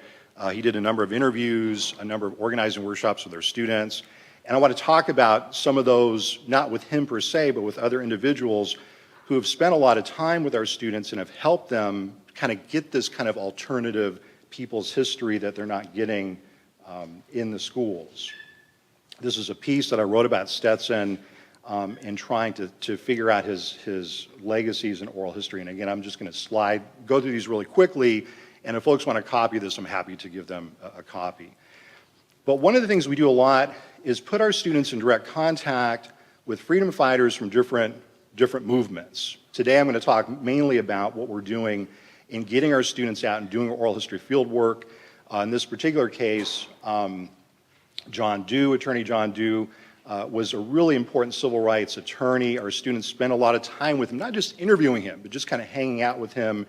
He did a number of interviews, a number of organizing workshops with our students. And I want to talk about some of those, not with him per se, but with other individuals who have spent a lot of time with our students and have helped them kind of get this kind of alternative people's history that they're not getting in the schools. This is a piece that I wrote about Stetson in trying to figure out his legacies in oral history. And again, I'm just going to go through these really quickly, and if folks want to copy this, I'm happy to give them a copy. But one of the things we do a lot is put our students in direct contact with freedom fighters from different movements. Today I'm going to talk mainly about what we're doing in getting our students out and doing oral history field work. In this particular case, Attorney John Dew, was a really important civil rights attorney. Our students spent a lot of time with him, not just interviewing him, but just kind of hanging out with him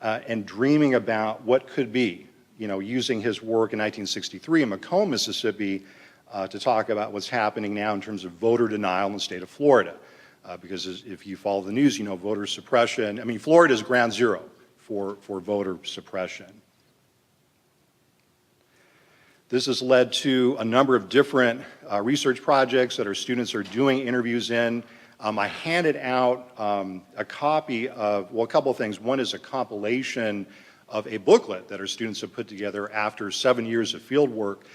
and dreaming about what could be, using his work in 1963 in Macomb, Mississippi, to talk about what's happening now in terms of voter denial in the state of Florida. Because if you follow the news, voter suppression. Florida is ground zero for voter suppression. This has led to a number of different research projects that our students are doing interviews in. I handed out a copy of, a couple of things. One is a compilation of a booklet that our students have put together after 7 years of field work.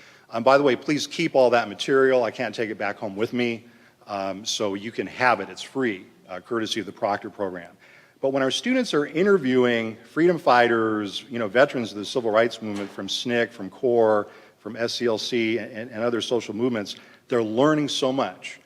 By the way, please keep all that material. I can't take it back home with me, so you can have it. It's free, courtesy of the Proctor program. But when our students are interviewing freedom fighters, veterans of the civil rights movement from SNCC, from CORE, from SCLC, and other social movements, they're learning so much.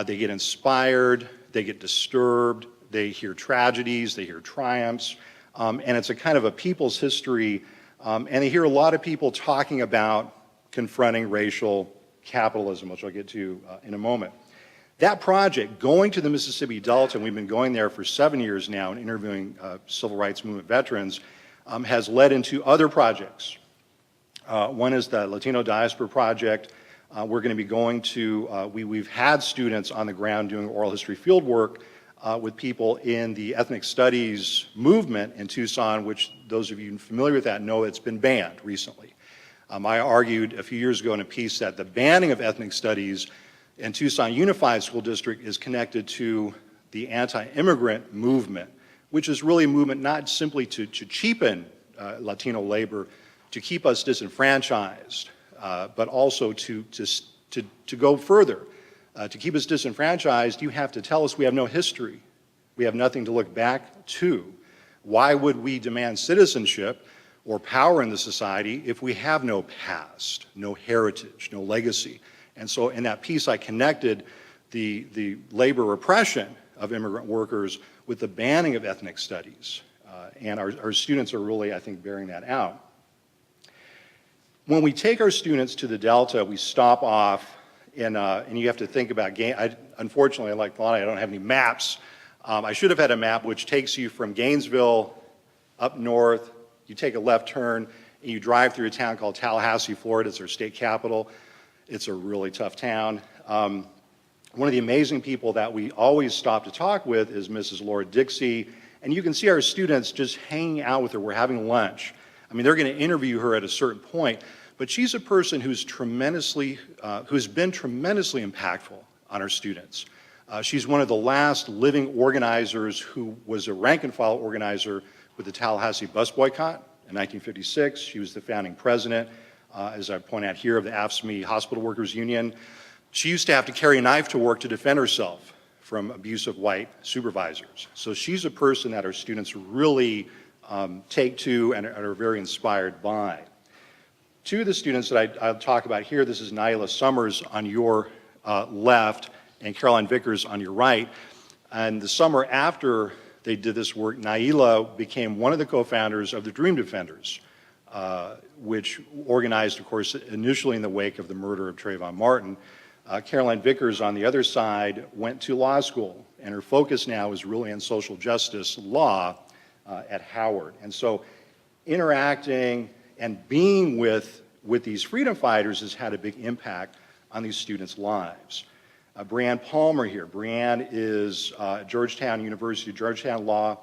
They get inspired, they get disturbed, they hear tragedies, they hear triumphs, and it's a kind of a people's history, and they hear a lot of people talking about confronting racial capitalism, which I'll get to in a moment. That project, going to the Mississippi Delta, and we've been going there for 7 years now and interviewing civil rights movement veterans, has led into other projects. One is the Latino Diaspora Project. We're going to be going to, we've had students on the ground doing oral history field work with people in the ethnic studies movement in Tucson, which those of you familiar with that know it's been banned recently. I argued a few years ago in a piece that the banning of ethnic studies in Tucson Unified School District is connected to the anti-immigrant movement, which is really a movement not simply to cheapen Latino labor, to keep us disenfranchised, but also to go further. To keep us disenfranchised, you have to tell us we have no history. We have nothing to look back to. Why would we demand citizenship or power in the society if we have no past, no heritage, no legacy? And so in that piece, I connected the labor repression of immigrant workers with the banning of ethnic studies. And our students are really, I think, bearing that out. When we take our students to the Delta, we stop off and you have to think about, unfortunately, like Thulani, I don't have any maps. I should have had a map which takes you from Gainesville up north, you take a left turn, and you drive through a town called Tallahassee, Florida. It's our state capital. It's a really tough town. One of the amazing people that we always stop to talk with is Mrs. Laura Dixie, and you can see our students just hanging out with her. We're having lunch. They're going to interview her at a certain point, but she's a person who's who's been tremendously impactful on our students. She's one of the last living organizers who was a rank and file organizer with the Tallahassee bus boycott in 1956. She was the founding president, as I point out here, of the AFSCME Hospital Workers Union. She used to have to carry a knife to work to defend herself from abusive white supervisors. So she's a person that our students really take to and are very inspired by. Two of the students that I'll talk about here, this is Naila Summers on your left and Caroline Vickers on your right. And the summer after they did this work, Naila became one of the co-founders of the Dream Defenders, which organized, of course, initially in the wake of the murder of Trayvon Martin. Caroline Vickers, on the other side, went to law school, and her focus now is really on social justice law at Howard. And so interacting and being with these freedom fighters has had a big impact on these students' lives. Brianne Palmer here. Brianne is Georgetown University, Georgetown Law,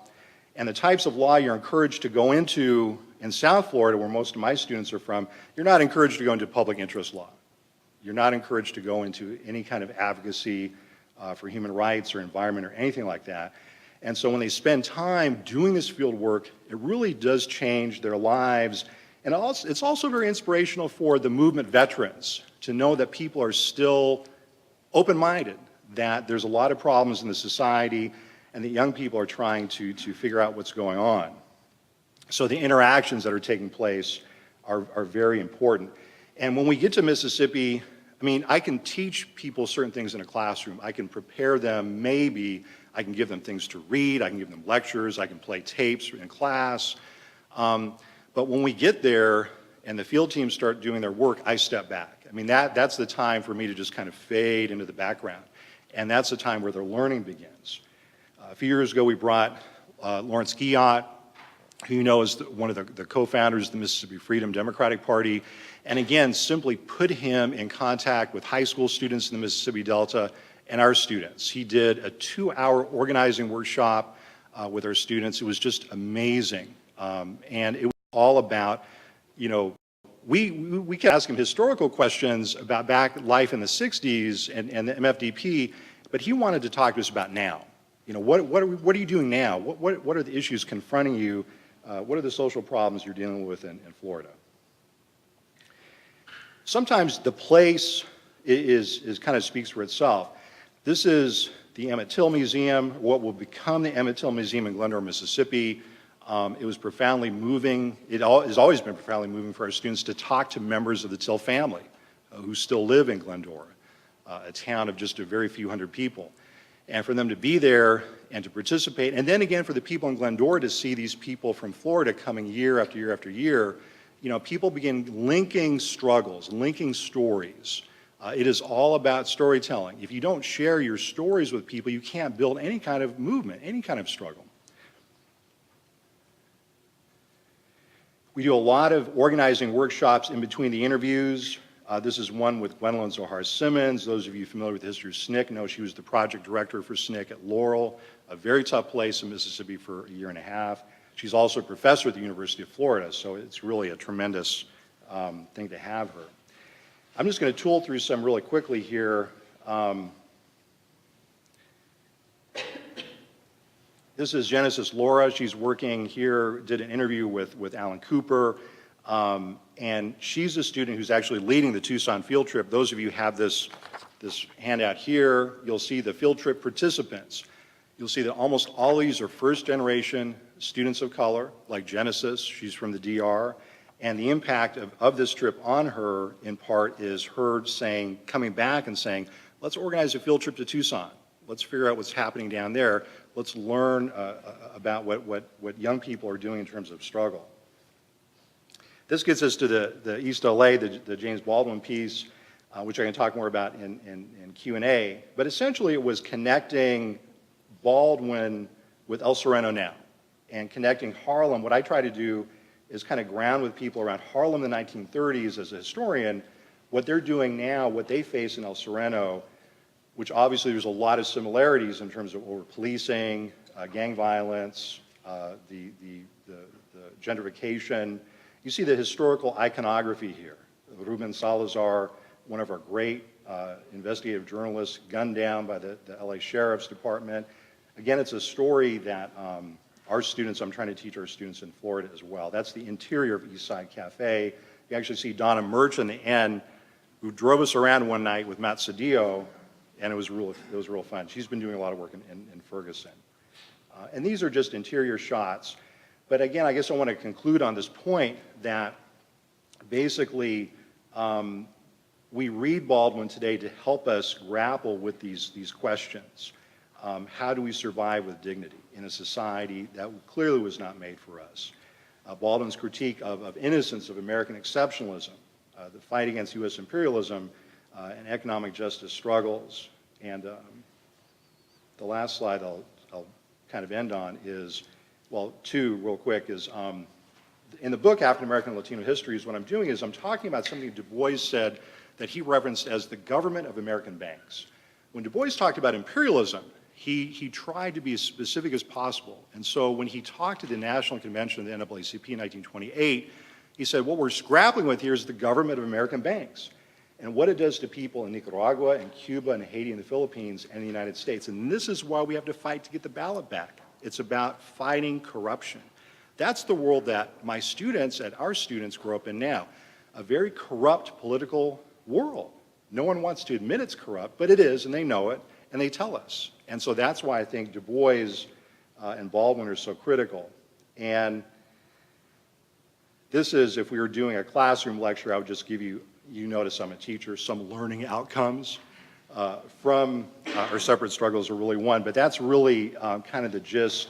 and the types of law you're encouraged to go into in South Florida, where most of my students are from, you're not encouraged to go into public interest law. You're not encouraged to go into any kind of advocacy for human rights or environment or anything like that. And so when they spend time doing this field work, it really does change their lives. And it's also very inspirational for the movement veterans to know that people are still open-minded, that there's a lot of problems in the society, and that young people are trying to figure out what's going on. So the interactions that are taking place are very important. And when we get to Mississippi, I mean, I can teach people certain things in a classroom. I can prepare them, maybe. I can give them things to read. I can give them lectures. I can play tapes in class. But when we get there and the field teams start doing their work, I step back. I mean, that's the time for me to just kind of fade into the background. And that's the time where their learning begins. A few years ago, we brought Lawrence Guillot, who you know is one of the co-founders of the Mississippi Freedom Democratic Party, and again, simply put him in contact with high school students in the Mississippi Delta and our students. He did a 2-hour organizing workshop with our students. It was just amazing. And it was all about, you know, we can ask him historical questions about life in the 60s and the MFDP, but he wanted to talk to us about now. You know, what are you doing now? What are the issues confronting you? What are the social problems you're dealing with in Florida? Sometimes the place is kind of speaks for itself. This is the Emmett Till Museum, what will become the Emmett Till Museum in Glendora, Mississippi. It was profoundly moving. It has always been profoundly moving for our students to talk to members of the Till family who still live in Glendora, a town of just a very few hundred people. And for them to be there and to participate, and then again for the people in Glendora to see these people from Florida coming year after year after year, you know, people begin linking struggles, linking stories. It is all about storytelling. If you don't share your stories with people, you can't build any kind of movement, any kind of struggle. We do a lot of organizing workshops in between the interviews. This is one with Gwendolyn Zohar Simmons. Those of you familiar with the history of SNCC know she was the project director for SNCC at Laurel, a very tough place in Mississippi for a year and a half. She's also a professor at the University of Florida, so it's really a tremendous thing to have her. I'm just going to tool through some really quickly here. This is Genesis Laura. She's working here, did an interview with Alan Cooper, and she's a student who's actually leading the Tucson field trip. Those of you who have this handout here, you'll see the field trip participants. You'll see that almost all of these are first-generation students of color, like Genesis. She's from the DR. And the impact of this trip on her, in part, is her coming back and saying, let's organize a field trip to Tucson. Let's figure out what's happening down there. Let's learn about what young people are doing in terms of struggle. This gets us to the East LA, the James Baldwin piece, which I can talk more about in Q&A. But essentially it was connecting Baldwin with El Sereno now, and connecting Harlem. What I try to do is kind of ground with people around Harlem in the 1930s as a historian, what they're doing now, what they face in El Sereno, which obviously there's a lot of similarities in terms of over-policing, gang violence, the gentrification. You see the historical iconography here. Ruben Salazar, one of our great investigative journalists, gunned down by the LA Sheriff's Department. Again, it's a story that our students, I'm trying to teach our students in Florida as well. That's the interior of East Side Cafe. You actually see Donna Murch in the end who drove us around one night with Matt Cedillo, and it was real fun. She's been doing a lot of work in Ferguson. And these are just interior shots. But again, I guess I want to conclude on this point that basically we read Baldwin today to help us grapple with these questions. How do we survive with dignity in a society that clearly was not made for us? Baldwin's critique of innocence, of American exceptionalism, the fight against U.S. imperialism, and economic justice struggles. And the last slide I'll kind of end on is, well, two real quick, is in the book African American and Latino Histories, what I'm doing is I'm talking about something Du Bois said that he referenced as the government of American banks. When Du Bois talked about imperialism, he tried to be as specific as possible. And so when he talked at the National Convention of the NAACP in 1928, he said, what we're grappling with here is the government of American banks and what it does to people in Nicaragua and Cuba and Haiti and the Philippines and the United States. And this is why we have to fight to get the ballot back. It's about fighting corruption. That's the world that my students and our students grow up in now, a very corrupt political world. No one wants to admit it's corrupt, but it is, and they know it, and they tell us. And so that's why I think Du Bois and Baldwin are so critical. And this is, if we were doing a classroom lecture, I would just give you, you notice I'm a teacher, some learning outcomes from our separate struggles are really one, but that's really kind of the gist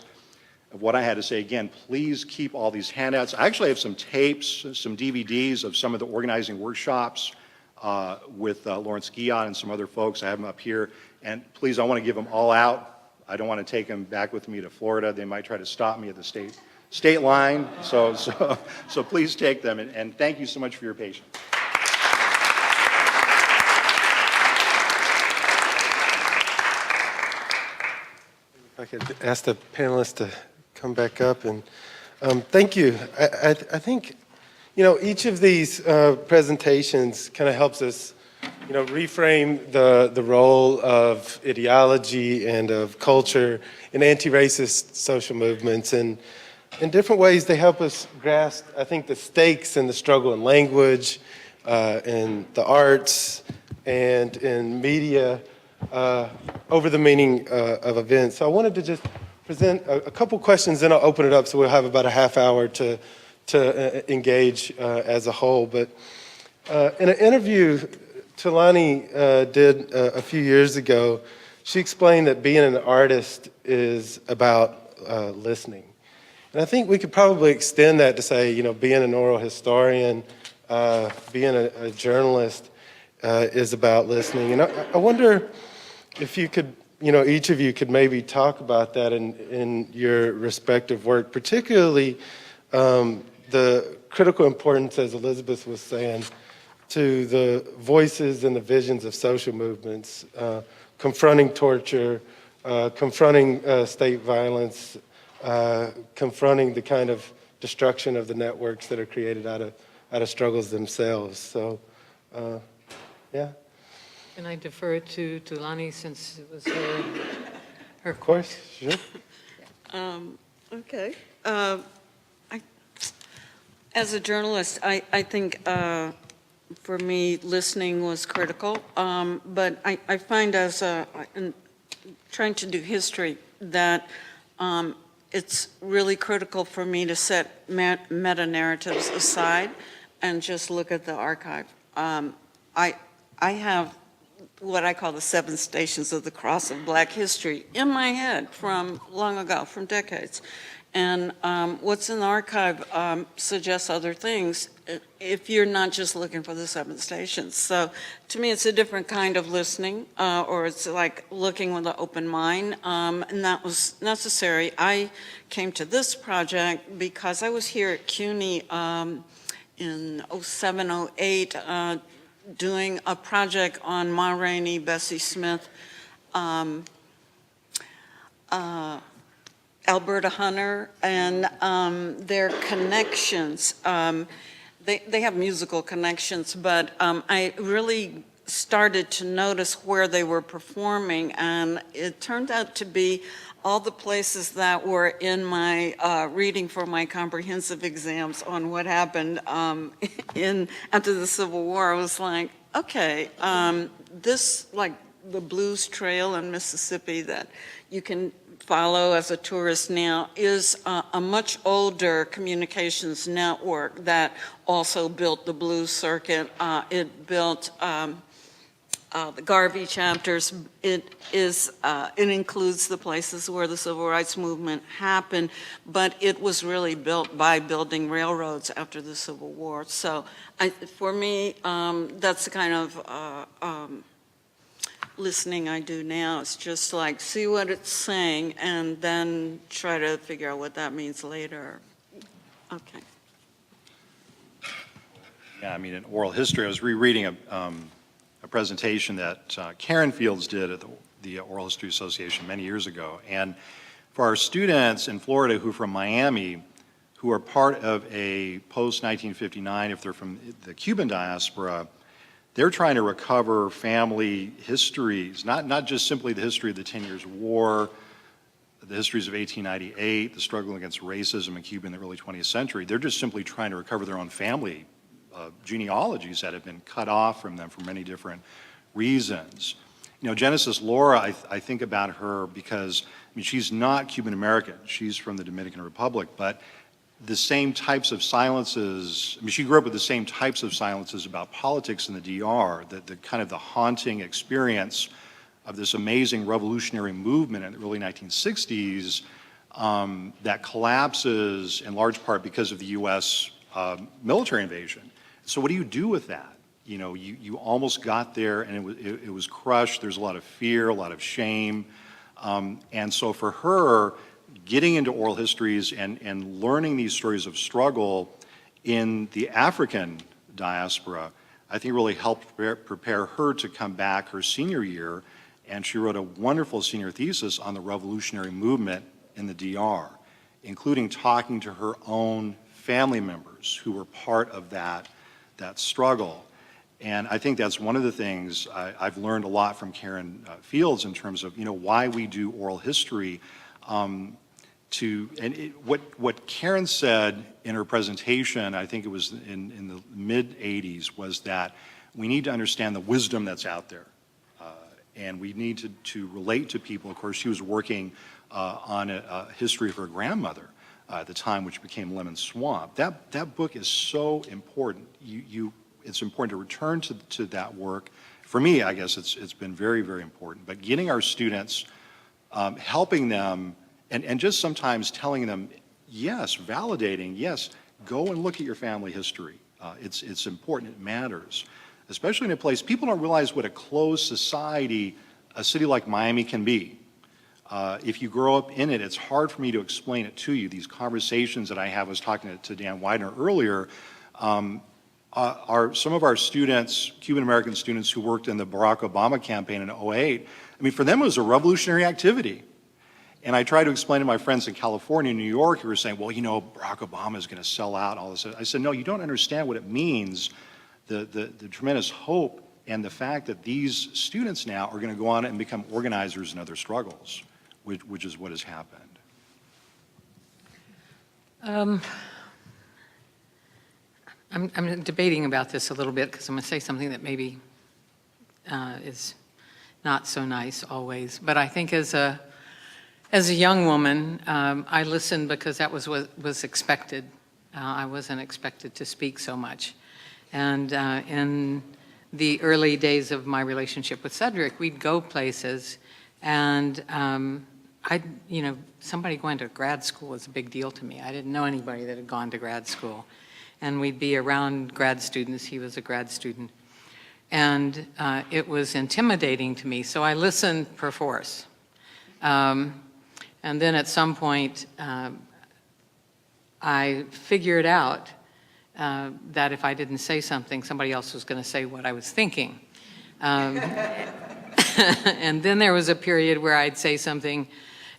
of what I had to say. Again, please keep all these handouts. I actually have some tapes, some DVDs of some of the organizing workshops with Lawrence Guillot and some other folks. I have them up here. And please, I want to give them all out. I don't want to take them back with me to Florida. They might try to stop me at the state line. So please take them. And thank you so much for your patience. If I could ask the panelists to come back up, and thank you. I think, you know, each of these presentations kind of helps us, you know, reframe the role of ideology and of culture in anti-racist social movements. And in different ways, they help us grasp, I think, the stakes in the struggle in language, in the arts, and in media over the meaning of events. So I wanted to just present a couple questions, then I'll open it up so we'll have about a half hour to engage as a whole. But in an interview Tulani did a few years ago, she explained that being an artist is about listening. And I think we could probably extend that to say, you know, being an oral historian, being a journalist is about listening. And I wonder if you could, you know, each of you could maybe talk about that in your respective work, particularly the critical importance, as Elizabeth was saying, to the voices and the visions of social movements, confronting torture, confronting state violence, confronting the kind of destruction of the networks that are created out of struggles themselves. So, yeah. Can I defer to Thulani since it was her Of course, sure. Okay. As a journalist, I think for me, listening was critical. But I find in trying to do history that it's really critical for me to set meta-narratives aside and just look at the archive. I have what I call the 7 stations of the cross of Black history in my head from long ago, from decades. And what's in the archive suggests other things if you're not just looking for the 7 stations. So to me, it's a different kind of listening, or it's like looking with an open mind, and that was necessary. I came to this project because I was here at CUNY in 07, 08, doing a project on Ma Rainey, Bessie Smith, Alberta Hunter, and their connections. They have musical connections, but I really started to notice where they were performing, and it turned out to be all the places that were in my reading for my comprehensive exams on what happened after the Civil War. I was like, Okay, this, like the Blues Trail in Mississippi that you can follow as a tourist now, is a much older communications network that also built the blues circuit. It built the Garvey chapters. It includes the places where the civil rights movement happened, but it was really built by building railroads after the Civil War. So for me, that's the kind of listening I do now. It's just like, see what it's saying and then try to figure out what that means later. Okay. Yeah, I mean, in oral history, I was rereading a presentation that Karen Fields did at the Oral History Association many years ago. And for our students in Florida who are from Miami, who are part of a post-1959, if they're from the Cuban diaspora, they're trying to recover family histories, not just simply the history of the 10 Years' War, the histories of 1898, the struggle against racism in Cuba in the early 20th century. They're just simply trying to recover their own family genealogies that have been cut off from them for many different reasons. You know, Genesis Laura, I think about her because, I mean, she's not Cuban American. She's from the Dominican Republic, but the same types of silences, I mean, she grew up with the same types of silences about politics in the DR, the kind of the haunting experience of this amazing revolutionary movement in the early 1960s that collapses in large part because of the US military invasion. So what do you do with that? You know, you almost got there and it was crushed. There's a lot of fear, a lot of shame. And so for her, getting into oral histories and learning these stories of struggle in the African diaspora, I think really helped prepare her to come back her senior year. And she wrote a wonderful senior thesis on the revolutionary movement in the DR, including talking to her own family members who were part of that struggle. And I think that's one of the things I've learned a lot from Karen Fields in terms of, you know, why we do oral history. What Karen said in her presentation, I think it was in the mid-'80s, was that we need to understand the wisdom that's out there. And we need to relate to people. Of course, she was working on a history of her grandmother at the time, which became Lemon Swamp. That book is so important. It's important to return to that work. For me, I guess it's been very, very important. But getting our students, helping them, and just sometimes telling them, yes, validating, yes, go and look at your family history. It's important, it matters. Especially in a place, people don't realize what a closed society a city like Miami can be. If you grow up in it, it's hard for me to explain it to you. These conversations that I have, I was talking to Dan Widener earlier, are some of our students, Cuban American students who worked in the Barack Obama campaign in '08, I mean, for them it was a revolutionary activity. And I try to explain to my friends in California and New York who were saying, well, you know, Barack Obama is going to sell out, all this. I said, no, you don't understand what it means, the tremendous hope and the fact that these students now are going to go on and become organizers in other struggles, which is what has happened. I'm debating about this a little bit because I'm going to say something that maybe is not so nice always. But I think as a young woman, I listened because that was what was expected. I wasn't expected to speak so much. And in the early days of my relationship with Cedric, we'd go places, and somebody going to grad school was a big deal to me. I didn't know anybody that had gone to grad school. And we'd be around grad students. He was a grad student. And it was intimidating to me, so I listened perforce. And then at some point, I figured out that if I didn't say something, somebody else was going to say what I was thinking. And then there was a period where I'd say something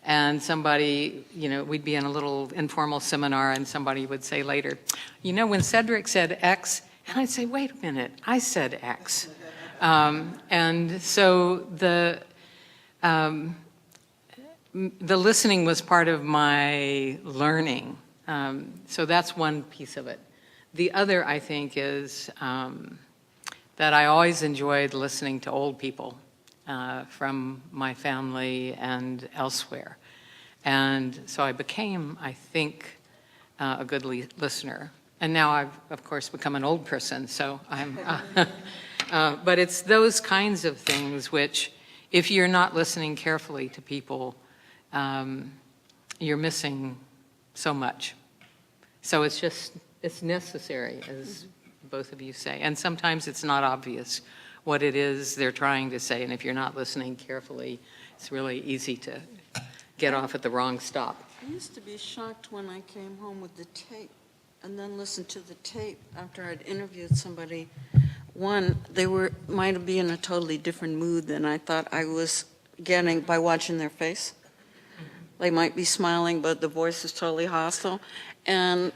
and somebody, we'd be in a little informal seminar and somebody would say later, when Cedric said X, and I'd say, wait a minute, I said X. And so the listening was part of my learning. So that's one piece of it. The other, I think, is that that I always enjoyed listening to old people from my family and elsewhere. And so I became, I think, a good listener. And now I've, of course, become an old person, so I'm, but it's those kinds of things which, if you're not listening carefully to people, you're missing so much. So it's necessary, as both of you say. And sometimes it's not obvious what it is they're trying to say. And if you're not listening carefully, it's really easy to get off at the wrong stop. I used to be shocked when I came home with the tape and then listened to the tape after I'd interviewed somebody. One, they might be in a totally different mood than I thought I was getting by watching their face. They might be smiling, but the voice is totally hostile. And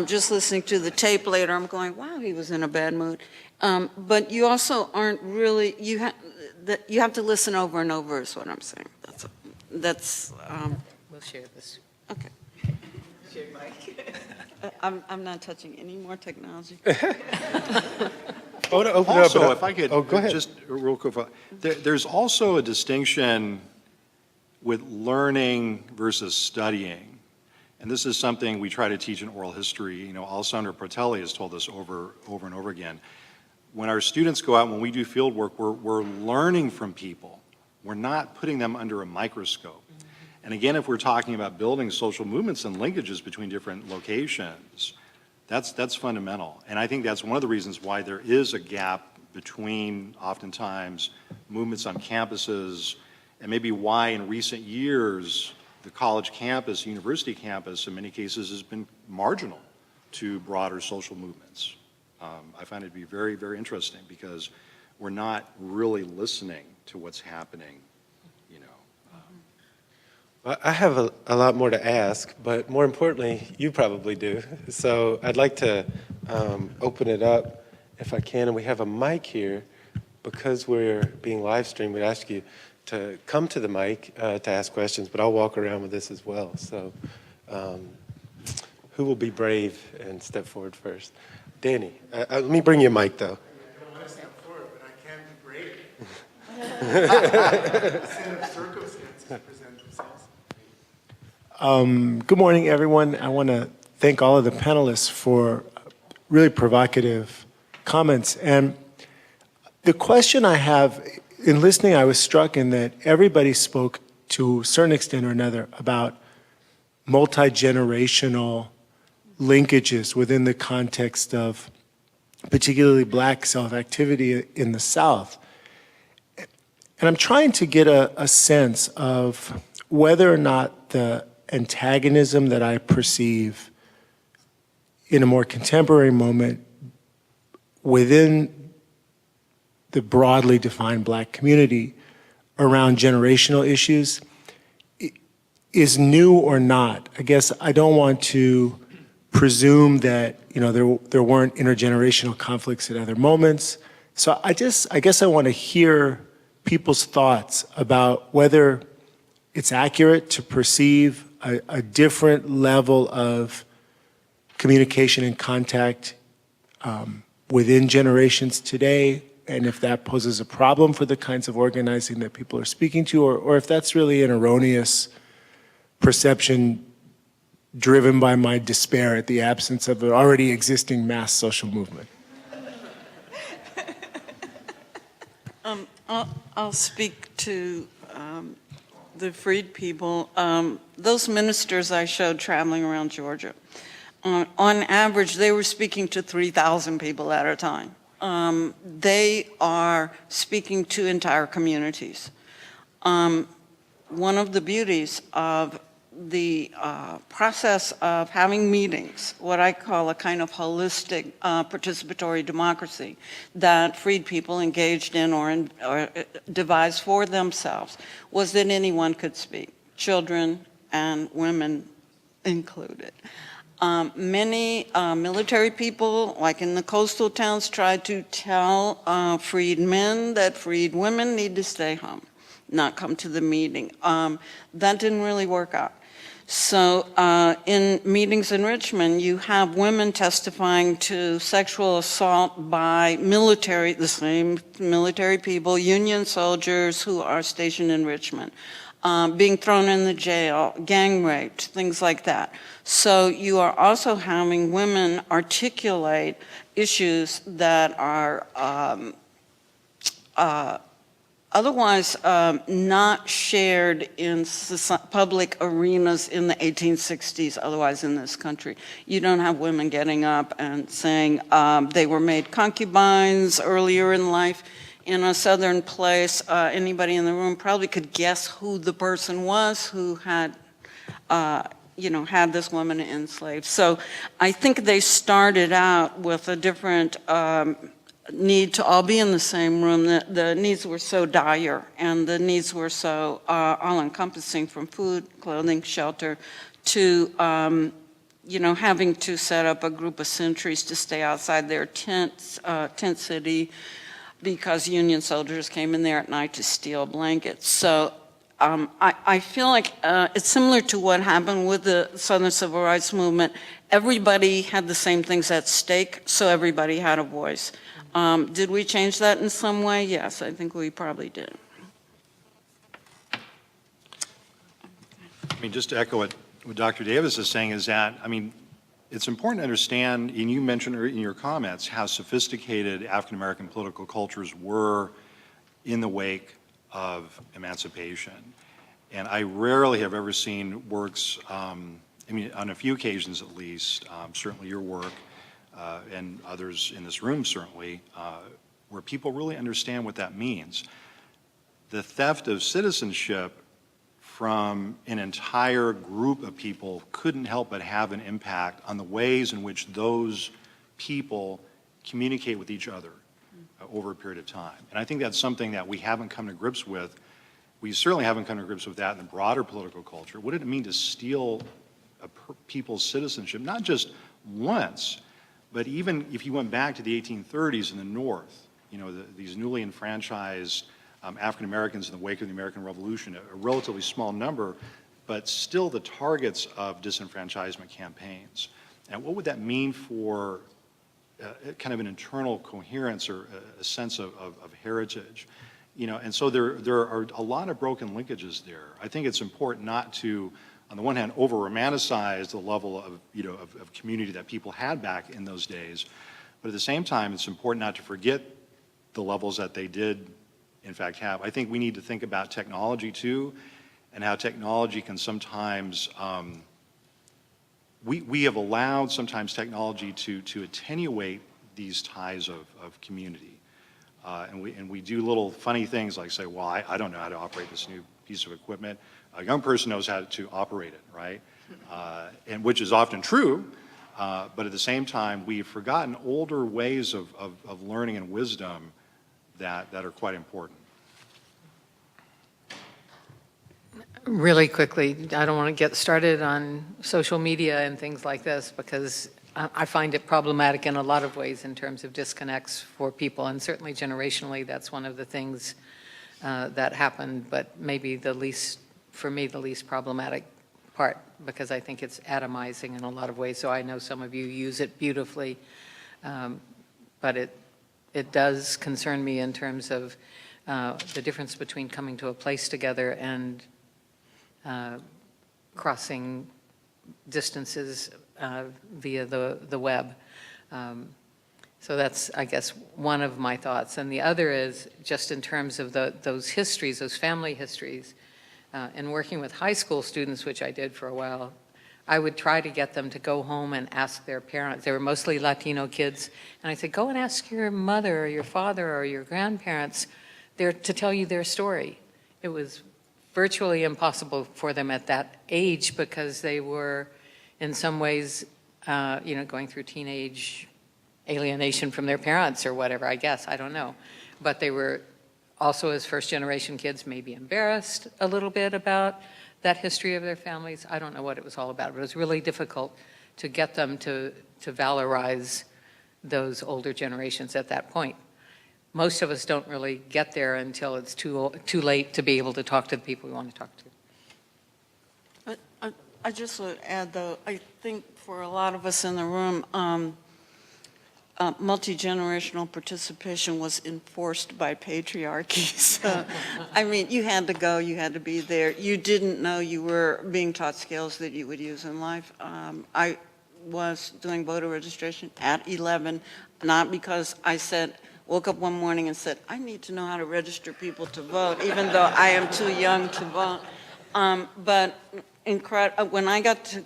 just listening to the tape later, I'm going, wow, he was in a bad mood. But you also aren't really, you have to listen over and over is what I'm saying. That's We'll share this. okay. I'm not touching any more technology. I want to open Also, it up. if I could, Oh, go ahead. just real quick, there's also a distinction with learning versus studying. And this is something we try to teach in oral history. You know, Alessandro Protelli has told us over and over again. When our students go out, when we do field work, we're learning from people. We're not putting them under a microscope. And again, if we're talking about building social movements and linkages between different locations, that's fundamental. And I think that's one of the reasons why there is a gap between, oftentimes, movements on campuses, and maybe why in recent years the college campus, university campus, in many cases has been marginal to broader social movements. I find it to be very, very interesting because we're not really listening to what's happening, you know. Well, I have a lot more to ask, but more importantly, you probably do. So I'd like to open it up if I can. And we have a mic here. Because we're being live streamed, we'd ask you to come to the mic to ask questions, but I'll walk around with this as well. So who will be brave and step forward first? Danny, let me bring you a mic, though. I don't want to step forward, but I can be brave. A set of circumstances present themselves. Good morning, everyone. I want to thank all of the panelists for really provocative comments. And the question I have, in listening, I was struck in that everybody spoke to a certain extent or another about multi-generational linkages within the context of particularly Black self-activity in the South. And I'm trying to get a sense of whether or not the antagonism that I perceive in a more contemporary moment within the broadly defined Black community around generational issues is new or not. I guess I don't want to presume that, you know, there weren't intergenerational conflicts at other moments. So I guess I want to hear people's thoughts about whether it's accurate to perceive a different level of communication and contact within generations today, and if that poses a problem for the kinds of organizing that people are speaking to, or if that's really an erroneous perception driven by my despair at the absence of an already existing mass social movement. I'll speak to the freed people. Those ministers I showed traveling around Georgia, on average, they were speaking to 3,000 people at a time. They are speaking to entire communities. One of the beauties of the process of having meetings, what I call a kind of holistic participatory democracy that freed people engaged in or devised for themselves, was that anyone could speak, children and women included. Many military people, like in the coastal towns, tried to tell freed men that freed women need to stay home, not come to the meeting. That didn't really work out. So in meetings in Richmond, you have women testifying to sexual assault by military, the same military people, Union soldiers who are stationed in Richmond, being thrown in the jail, gang raped, things like that. So you are also having women articulate issues that are otherwise not shared in public arenas in the 1860s, otherwise in this country. You don't have women getting up and saying they were made concubines earlier in life in a southern place. Anybody in the room probably could guess who the person was who had, had this woman enslaved. So I think they started out with a different need to all be in the same room. The needs were so dire, and the needs were so all-encompassing, from food, clothing, shelter, to having to set up a group of sentries to stay outside their tent city because Union soldiers came in there at night to steal blankets. So I feel like it's similar to what happened with the Southern Civil Rights Movement. Everybody had the same things at stake, so everybody had a voice. Did we change that in some way? Yes, I think we probably did. I mean, just to echo what Dr. Davis is saying is that, it's important to understand, and you mentioned in your comments, how sophisticated African-American political cultures were in the wake of emancipation. And I rarely have ever seen works, on a few occasions at least, certainly your work, and others in this room certainly, where people really understand what that means. The theft of citizenship from an entire group of people couldn't help but have an impact on the ways in which those people communicate with each other over a period of time. And I think that's something that we haven't come to grips with. We certainly haven't come to grips with that in the broader political culture. What did it mean to steal people's citizenship, not just once, but even if you went back to the 1830s in the North, these newly enfranchised African Americans in the wake of the American Revolution, a relatively small number, but still the targets of disenfranchisement campaigns. And what would that mean for kind of an internal coherence or a sense of heritage? And so there are a lot of broken linkages there. I think it's important not to, on the one hand, over-romanticize the level of community that people had back in those days, but at the same time, it's important not to forget the levels that they did, in fact, have. I think we need to think about technology, too, and how technology can sometimes, we have allowed sometimes technology to attenuate these ties of community. And we do little funny things like say, well, I don't know how to operate this new piece of equipment. A young person knows how to operate it, right? And which is often true, but at the same time, we've forgotten older ways of learning and wisdom that are quite important. Really quickly, I don't want to get started on social media and things like this because I find it problematic in a lot of ways in terms of disconnects for people, and certainly generationally, that's one of the things that happened, but maybe for me, the least problematic part, because I think it's atomizing in a lot of ways. So I know some of you use it beautifully, but it does concern me in terms of the difference between coming to a place together and crossing distances via the web. So that's, I guess, one of my thoughts. And the other is just in terms of those histories, those family histories, and working with high school students, which I did for a while, I would try to get them to go home and ask their parents. They were mostly Latino kids. And I said, go and ask your mother or your father or your grandparents to tell you their story. It was virtually impossible for them at that age because they were in some ways, going through teenage alienation from their parents or whatever, I guess, I don't know. But they were also, as first-generation kids, maybe embarrassed a little bit about that history of their families. I don't know what it was all about, but it was really difficult to get them to valorize those older generations at that point. Most of us don't really get there until it's too late to be able to talk to the people we want to talk to. I just would add, though, I think for a lot of us in the room, multi-generational participation was enforced by patriarchy. So, I mean, you had to go, you had to be there. You didn't know you were being taught skills that you would use in life. I was doing voter registration at 11, not because I woke up one morning and said, I need to know how to register people to vote, even though I am too young to vote. But when I got to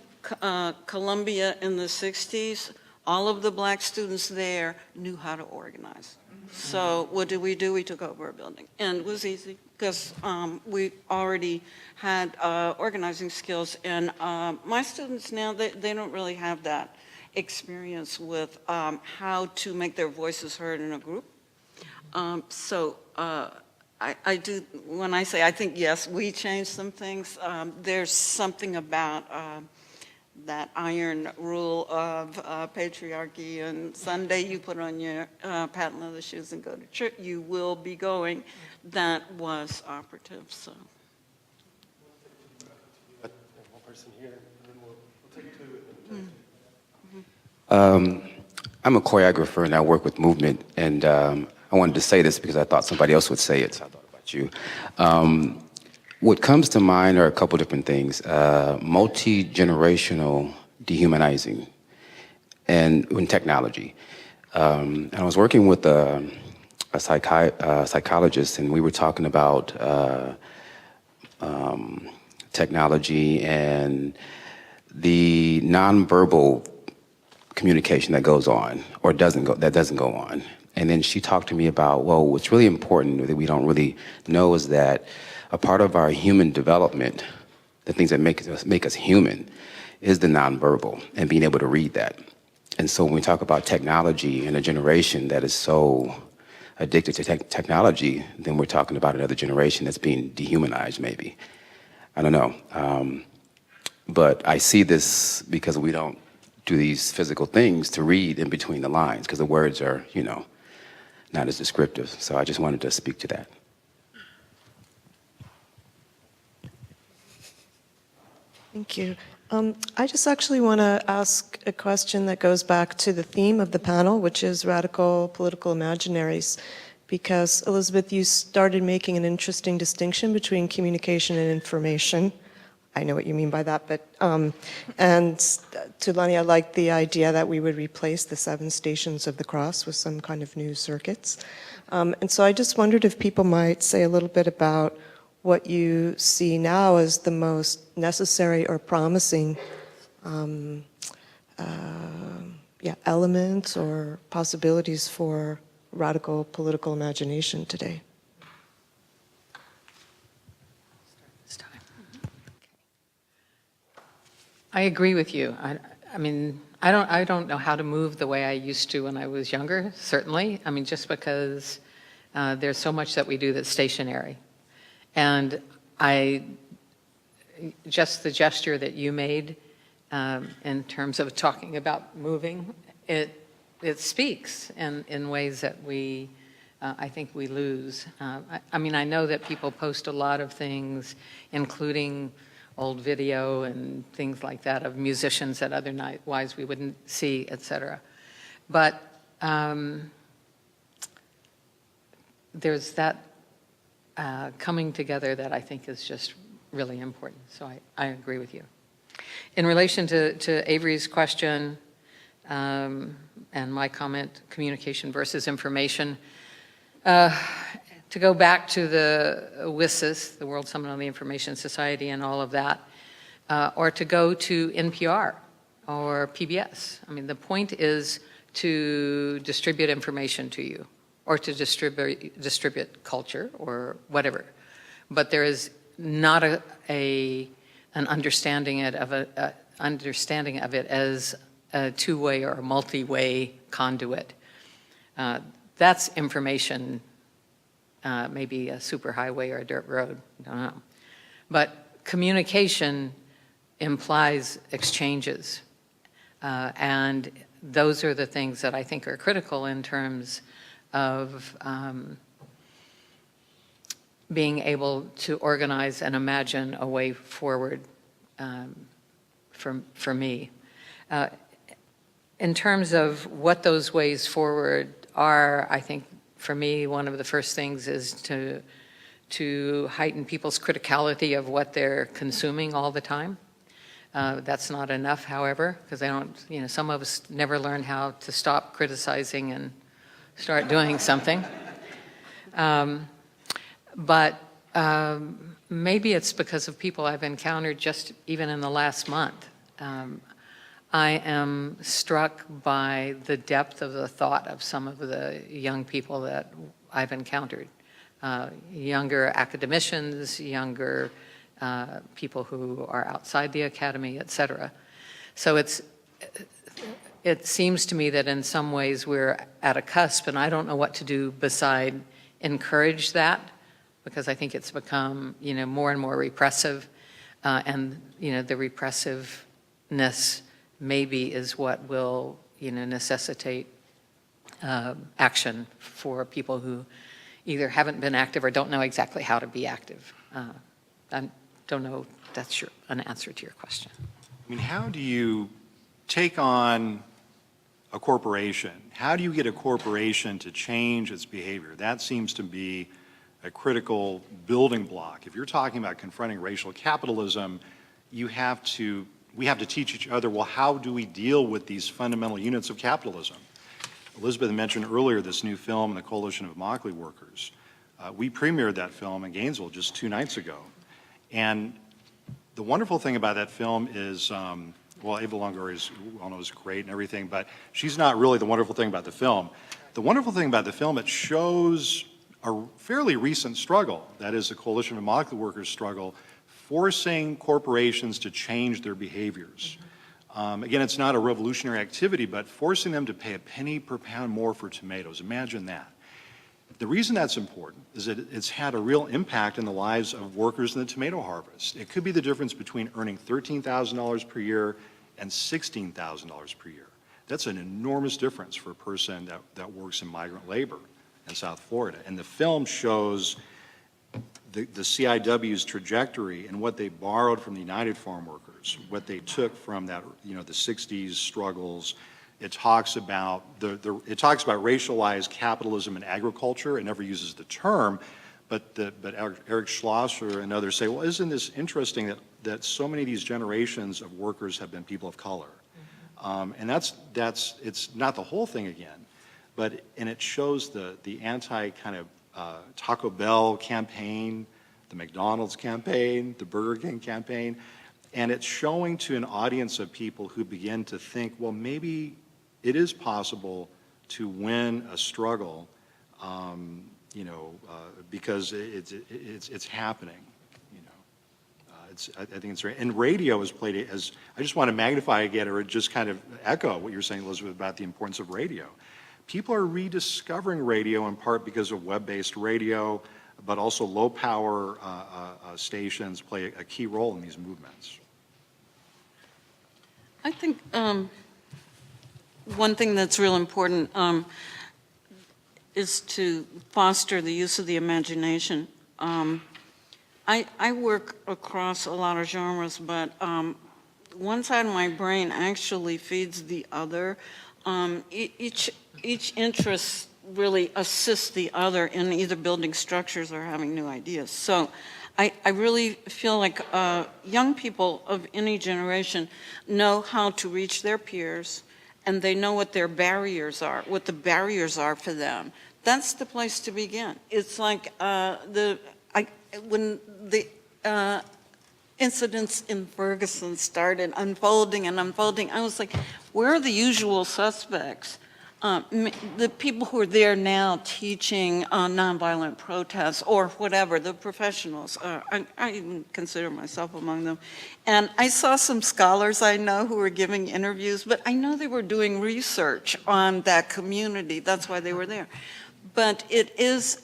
Columbia in the 60s, all of the black students there knew how to organize. So what did? We took over a building. And it was easy because we already had organizing skills. And my students now, they don't really have that experience with how to make their voices heard in a group. I do, when I say I think, yes, we changed some things, there's something about that iron rule of patriarchy, and Sunday you put on your patent leather shoes and go to church, you will be going. That was operative, so. One person here, and then we'll take two. I'm a choreographer and I work with movement, and I wanted to say this because I thought somebody else would say it, so I thought about you. What comes to mind are a couple different things. Multi-generational dehumanizing and in technology. And I was working with a psychologist, and we were talking about technology and the nonverbal communication that goes on or doesn't go on. And then she talked to me about, well, what's really important that we don't really know is that a part of our human development, the things that make us human, is the nonverbal and being able to read that. And so when we talk about technology and a generation that is so addicted to technology, then we're talking about another generation that's being dehumanized, maybe. I don't know. But I see this because we don't do these physical things to read in between the lines, because the words are, not as descriptive. So I just wanted to speak to that. Thank you. I just actually want to ask a question that goes back to the theme of the panel, which is radical political imaginaries. Because, Elizabeth, you started making an interesting distinction between communication and information. I know what you mean by that, but, and Tulani, I like the idea that we would replace the 7 stations of the cross with some kind of new circuits. And so I just wondered if people might say a little bit about what you see now as the most necessary or promising elements or possibilities for radical political imagination today. I agree with you. I mean, I don't know how to move the way I used to when I was younger, certainly. I mean, just because there's so much that we do that's stationary. And just the gesture that you made in terms of talking about moving, it speaks in ways that I think we lose. I mean, I know that people post a lot of things, including old video and things like that of musicians that otherwise we wouldn't see, et cetera. But there's that coming together that I think is just really important. So I agree with you. In relation to Avery's question and my comment, communication versus information, to go back to the WSIS, the World Summit on the Information Society, and all of that, or to go to NPR or PBS. I mean, the point is to distribute information to you, or to distribute culture or whatever. But there is not an understanding of it as a two-way or a multi-way conduit. That's information. Maybe a superhighway or a dirt road, I don't know. But communication implies exchanges. And those are the things that I think are critical in terms of being able to organize and imagine a way forward for me. In terms of what those ways forward are, I think for me, one of the first things is to heighten people's criticality of what they're consuming all the time. That's not enough, however, because some of us never learn how to stop criticizing and start doing something. But maybe it's because of people I've encountered just even in the last month. I am struck by the depth of the thought of some of the young people that I've encountered. Younger academicians, younger people who are outside the academy, et cetera. So it seems to me that in some ways we're at a cusp, and I don't know what to do beside encourage that, because I think it's become, more and more repressive, and, the repressiveness maybe is what will, necessitate action for people who either haven't been active or don't know exactly how to be active. I don't know if that's an answer to your question. I mean, how do you take on a corporation? How do you get a corporation to change its behavior? That seems to be a critical building block. If you're talking about confronting racial capitalism, we have to teach each other, well, how do we deal with these fundamental units of capitalism? Elizabeth mentioned earlier this new film, The Coalition of Immokalee Workers. We premiered that film in Gainesville just 2 nights ago. And the wonderful thing about that film is, well, Ava Longoria is great and everything, but she's not really the wonderful thing about the film. The wonderful thing about the film, it shows a fairly recent struggle, that is the Coalition of Immokalee Workers struggle, forcing corporations to change their behaviors. Again, it's not a revolutionary activity, but forcing them to pay a penny per pound more for tomatoes. Imagine that. The reason that's important is that it's had a real impact in the lives of workers in the tomato harvest. It could be the difference between earning $13,000 per year and $16,000 per year. That's an enormous difference for a person that works in migrant labor in South Florida. And the film shows the CIW's trajectory and what they borrowed from the United Farm Workers, what they took from that, the 60s struggles. It talks about racialized capitalism in agriculture. It never uses the term, but Eric Schlosser and others say, well, isn't this interesting that so many of these generations of workers have been people of color? And it's not the whole thing again, and it shows the anti kind of Taco Bell campaign, the McDonald's campaign, the Burger King campaign, and it's showing to an audience of people who begin to think, well, maybe it is possible to win a struggle, because it's happening. I think it's right. And radio is played as, I just want to magnify again, or just kind of echo what you're saying, Elizabeth, about the importance of radio. People are rediscovering radio in part because of web-based radio, but also low-power stations play a key role in these movements. I think one thing that's real important is to foster the use of the imagination. I work across a lot of genres, but one side of my brain actually feeds the other. Each interest really assists the other in either building structures or having new ideas. So I really feel like young people of any generation know how to reach their peers, and they know what their barriers are, what the barriers are for them. That's the place to begin. It's like when the incidents in Ferguson started unfolding and unfolding, I was like, where are the usual suspects? The people who are there now teaching nonviolent protests or whatever, the professionals, I even consider myself among them. And I saw some scholars I know who were giving interviews, but I know they were doing research on that community. That's why they were there. But it is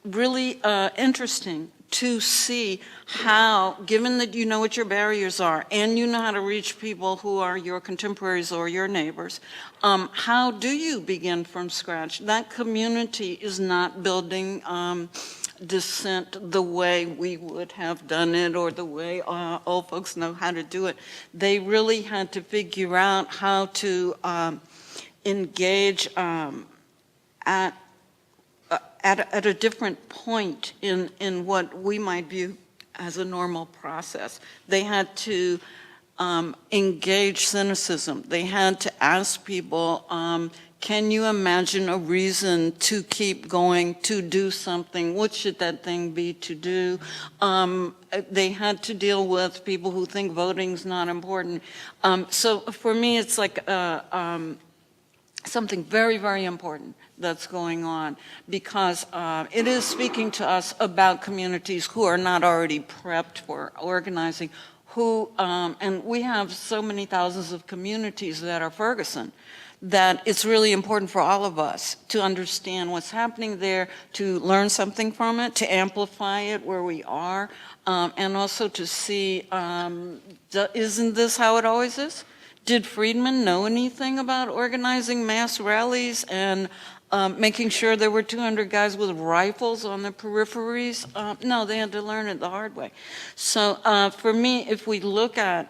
really interesting to see how, given that you know what your barriers are and you know how to reach people who are your contemporaries or your neighbors, how do you begin from scratch? That community is not building dissent the way we would have done it or the way old folks know how to do it. They really had to figure out how to engage at a different point in what we might view as a normal process. They had to engage cynicism. They had to ask people, can you imagine a reason to keep going, to do something? What should that thing be to do? They had to deal with people who think voting's not important. So for me, it's like something very, very important that's going on, because it is speaking to us about communities who are not already prepped for organizing, and we have so many thousands of communities that are Ferguson, that it's really important for all of us to understand what's happening there, to learn something from it, to amplify it where we are, and also to see, isn't this how it always is? Did Friedman know anything about organizing mass rallies and making sure there were 200 guys with rifles on the peripheries? No, they had to learn it the hard way. So for me, if we look at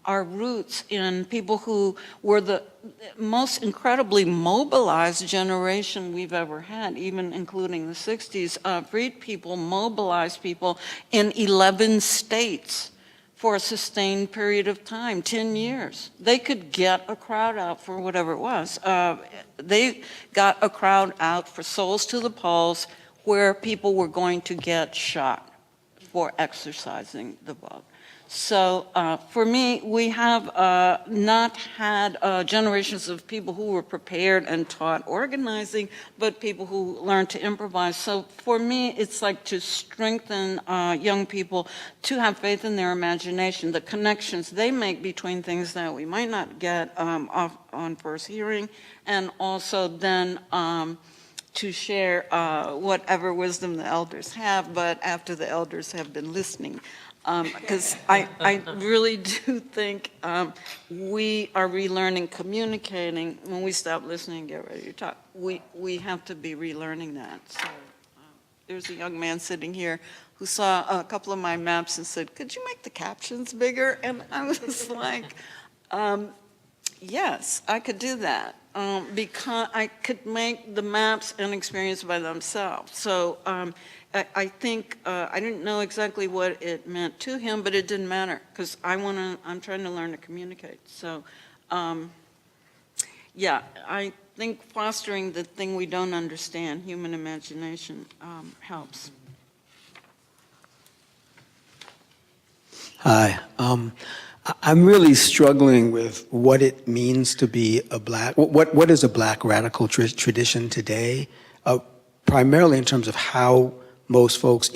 our roots in people who were the most incredibly mobilized generation we've ever had, even including the 60s, freed people, mobilized people in 11 states for a sustained period of time, 10 years. They could get a crowd out for whatever it was. They got a crowd out for Souls to the Polls, where people were going to get shot for exercising the vote. So for me, we have not had generations of people who were prepared and taught organizing, but people who learned to improvise. So for me, it's like to strengthen young people to have faith in their imagination, the connections they make between things that we might not get off on first hearing, and also then to share whatever wisdom the elders have, but after the elders have been listening. Because I really do think we are relearning communicating. When we stop listening and get ready to talk, we have to be relearning that. So there's a young man sitting here who saw a couple of my maps and said, could you make the captions bigger? And I was like, yes, I could do that. Because I could make the maps an experience by themselves. So I think I didn't know exactly what it meant to him, but it didn't matter, because I'm trying to learn to communicate. So yeah, I think fostering the thing we don't understand, human imagination, helps. Hi. I'm really struggling with what it means to be a black, what is a black radical tradition today, primarily in terms of how most folks,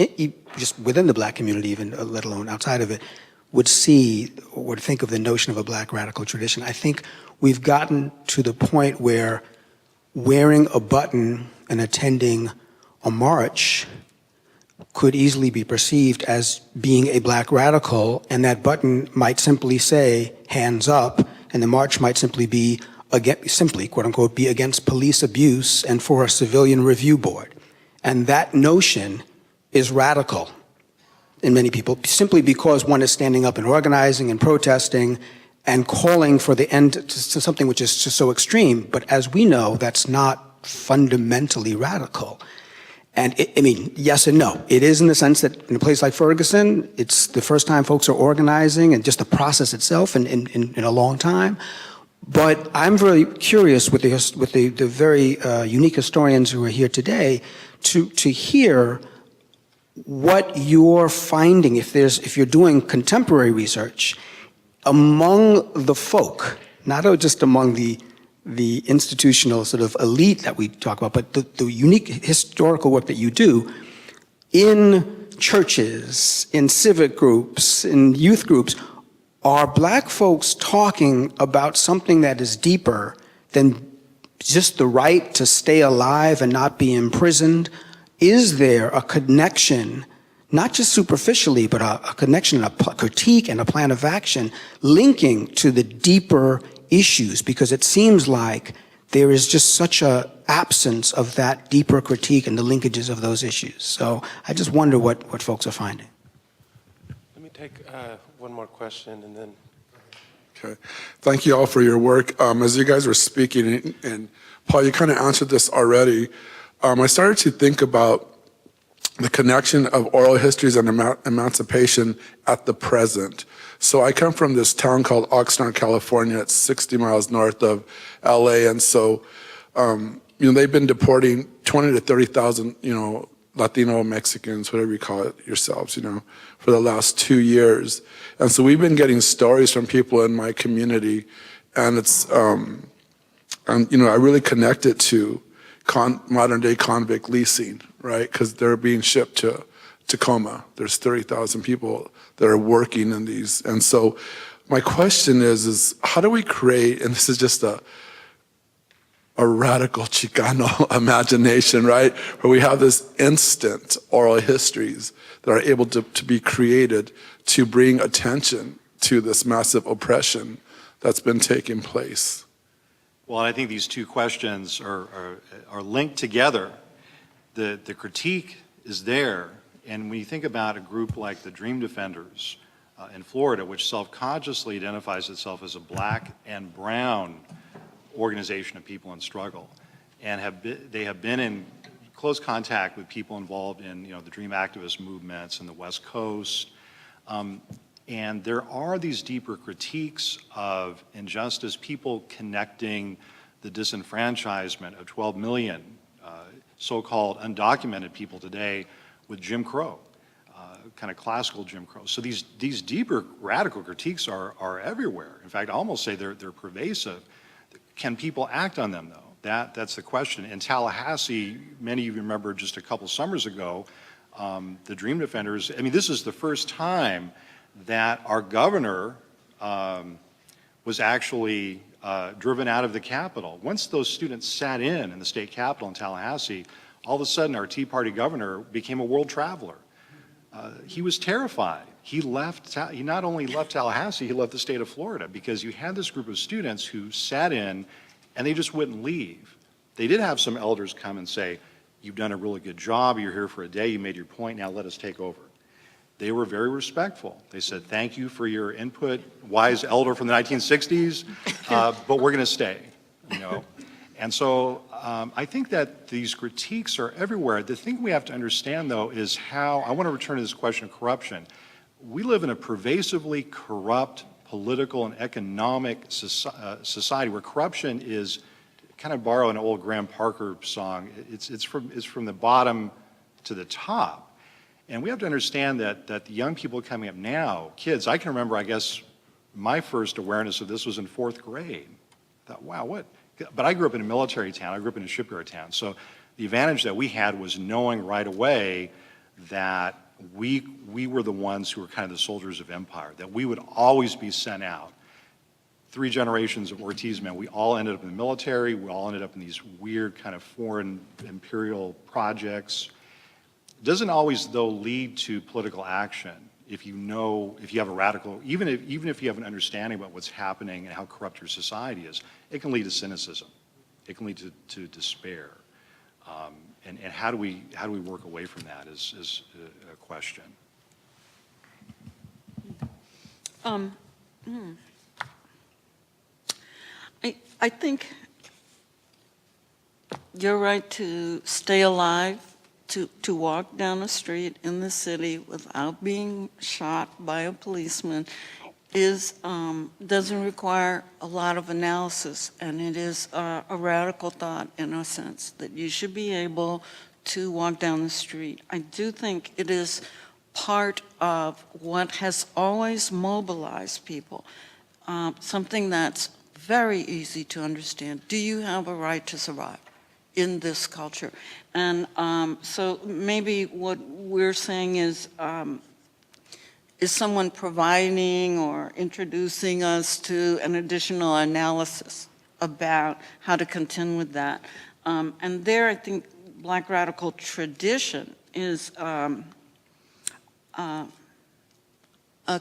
just within the black community even, let alone outside of it, would see or would think of the notion of a black radical tradition. I think we've gotten to the point where wearing a button and attending a march could easily be perceived as being a black radical, and that button might simply say, hands up, and the march might simply be, simply, quote unquote, be against police abuse and for a civilian review board. And that notion is radical in many people, simply because one is standing up and organizing and protesting and calling for the end to something which is just so extreme. But as we know, that's not fundamentally radical. And I mean, yes and no. It is in the sense that in a place like Ferguson, it's the first time folks are organizing and just the process itself in a long time. But I'm very curious with the very unique historians who are here today to hear what you're finding, if you're doing contemporary research, among the folk, not just among the institutional sort of elite that we talk about, but the unique historical work that you do in churches, in civic groups, in youth groups. Are black folks talking about something that is deeper than just the right to stay alive and not be imprisoned? Is there a connection, not just superficially, but a connection, a critique and a plan of action linking to the deeper issues? Because it seems like there is just such a absence of that deeper critique and the linkages of those issues. So I just wonder what folks are finding. Let me take one more question and then. Okay. Thank you all for your work. As you guys were speaking, and Paul, you kind of answered this already, I started to think about the connection of oral histories and emancipation at the present. So I come from this town called Oxnard, California. It's 60 miles north of LA. And so, they've been deporting 20 to 30,000, Latino, Mexicans, whatever you call it yourselves, for the last 2 years. And so we've been getting stories from people in my community, and it's, I really connect it to modern day convict leasing, right? Because they're being shipped to Tacoma. There's 30,000 people that are working in these. And so my question is how do we create, and this is just a radical Chicano imagination, right? Where we have this instant oral histories that are able to be created to bring attention to this massive oppression that's been taking place. Well, I think these two questions are linked together. The critique is there, and when you think about a group like the Dream Defenders in Florida, which self-consciously identifies itself as a black and brown organization of people in struggle, and they have been in close contact with people involved in the Dream activist movements in the West Coast, and there are these deeper critiques of injustice, people connecting the disenfranchisement of 12 million so-called undocumented people today with Jim Crow, kind of classical Jim Crow. So these deeper radical critiques are everywhere. In fact, I almost say they're pervasive. Can people act on them, though? That's the question. In Tallahassee, many of you remember just a couple summers ago, the Dream Defenders, this is the first time that our governor was actually driven out of the Capitol. Once those students sat in the state Capitol in Tallahassee, all of a sudden our Tea Party governor became a world traveler. He was terrified. He not only left Tallahassee, he left the state of Florida because you had this group of students who sat in and they just wouldn't leave. They did have some elders come and say, you've done a really good job, you're here for a day, you made your point, now let us take over. They were very respectful. They said, thank you for your input, wise elder from the 1960s, but we're gonna stay, And so I think that these critiques are everywhere. The thing we have to understand, though, is how, I want to return to this question of corruption. We live in a pervasively corrupt political and economic society where corruption is, kind of borrow an old Graham Parker song, it's from the bottom to the top. And we have to understand that the young people coming up now, kids, I can remember, I guess, my first awareness of this was in 4th grade. I thought, wow, what? But I grew up in a military town, I grew up in a shipyard town. So the advantage that we had was knowing right away that we were the ones who were kind of the soldiers of empire, that we would always be sent out. 3 generations of Ortiz men, we all ended up in the military, we all ended up in these weird kind of foreign imperial projects. It doesn't always, though, lead to political action if you have a radical, even if you have an understanding about what's happening and how corrupt your society is. It can lead to cynicism. It can lead to despair. And how do we work away from that is a question. I think you're right to stay alive, to walk down a street in the city without being shot by a policeman doesn't require a lot of analysis, and it is a radical thought in a sense that you should be able to walk down the street. I do think it is part of what has always mobilized people, something that's very easy to understand. Do you have a right to survive in this culture? And so maybe what we're saying is someone providing or introducing us to an additional analysis about how to contend with that? And there, I think Black radical tradition is a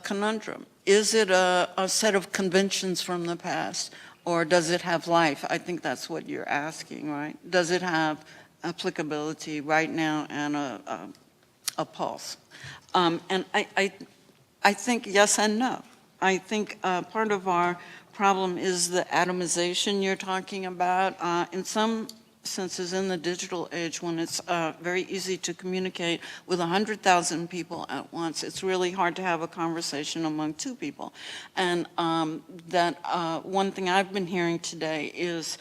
conundrum. Is it a set of conventions from the past? Or does it have life? I think that's what you're asking, right? Does it have applicability right now and a pulse? And I think yes and no. I think part of our problem is the atomization you're talking about. In some senses, in the digital age, when it's very easy to communicate with 100,000 people at once, it's really hard to have a conversation among two people. And one thing I've been hearing today is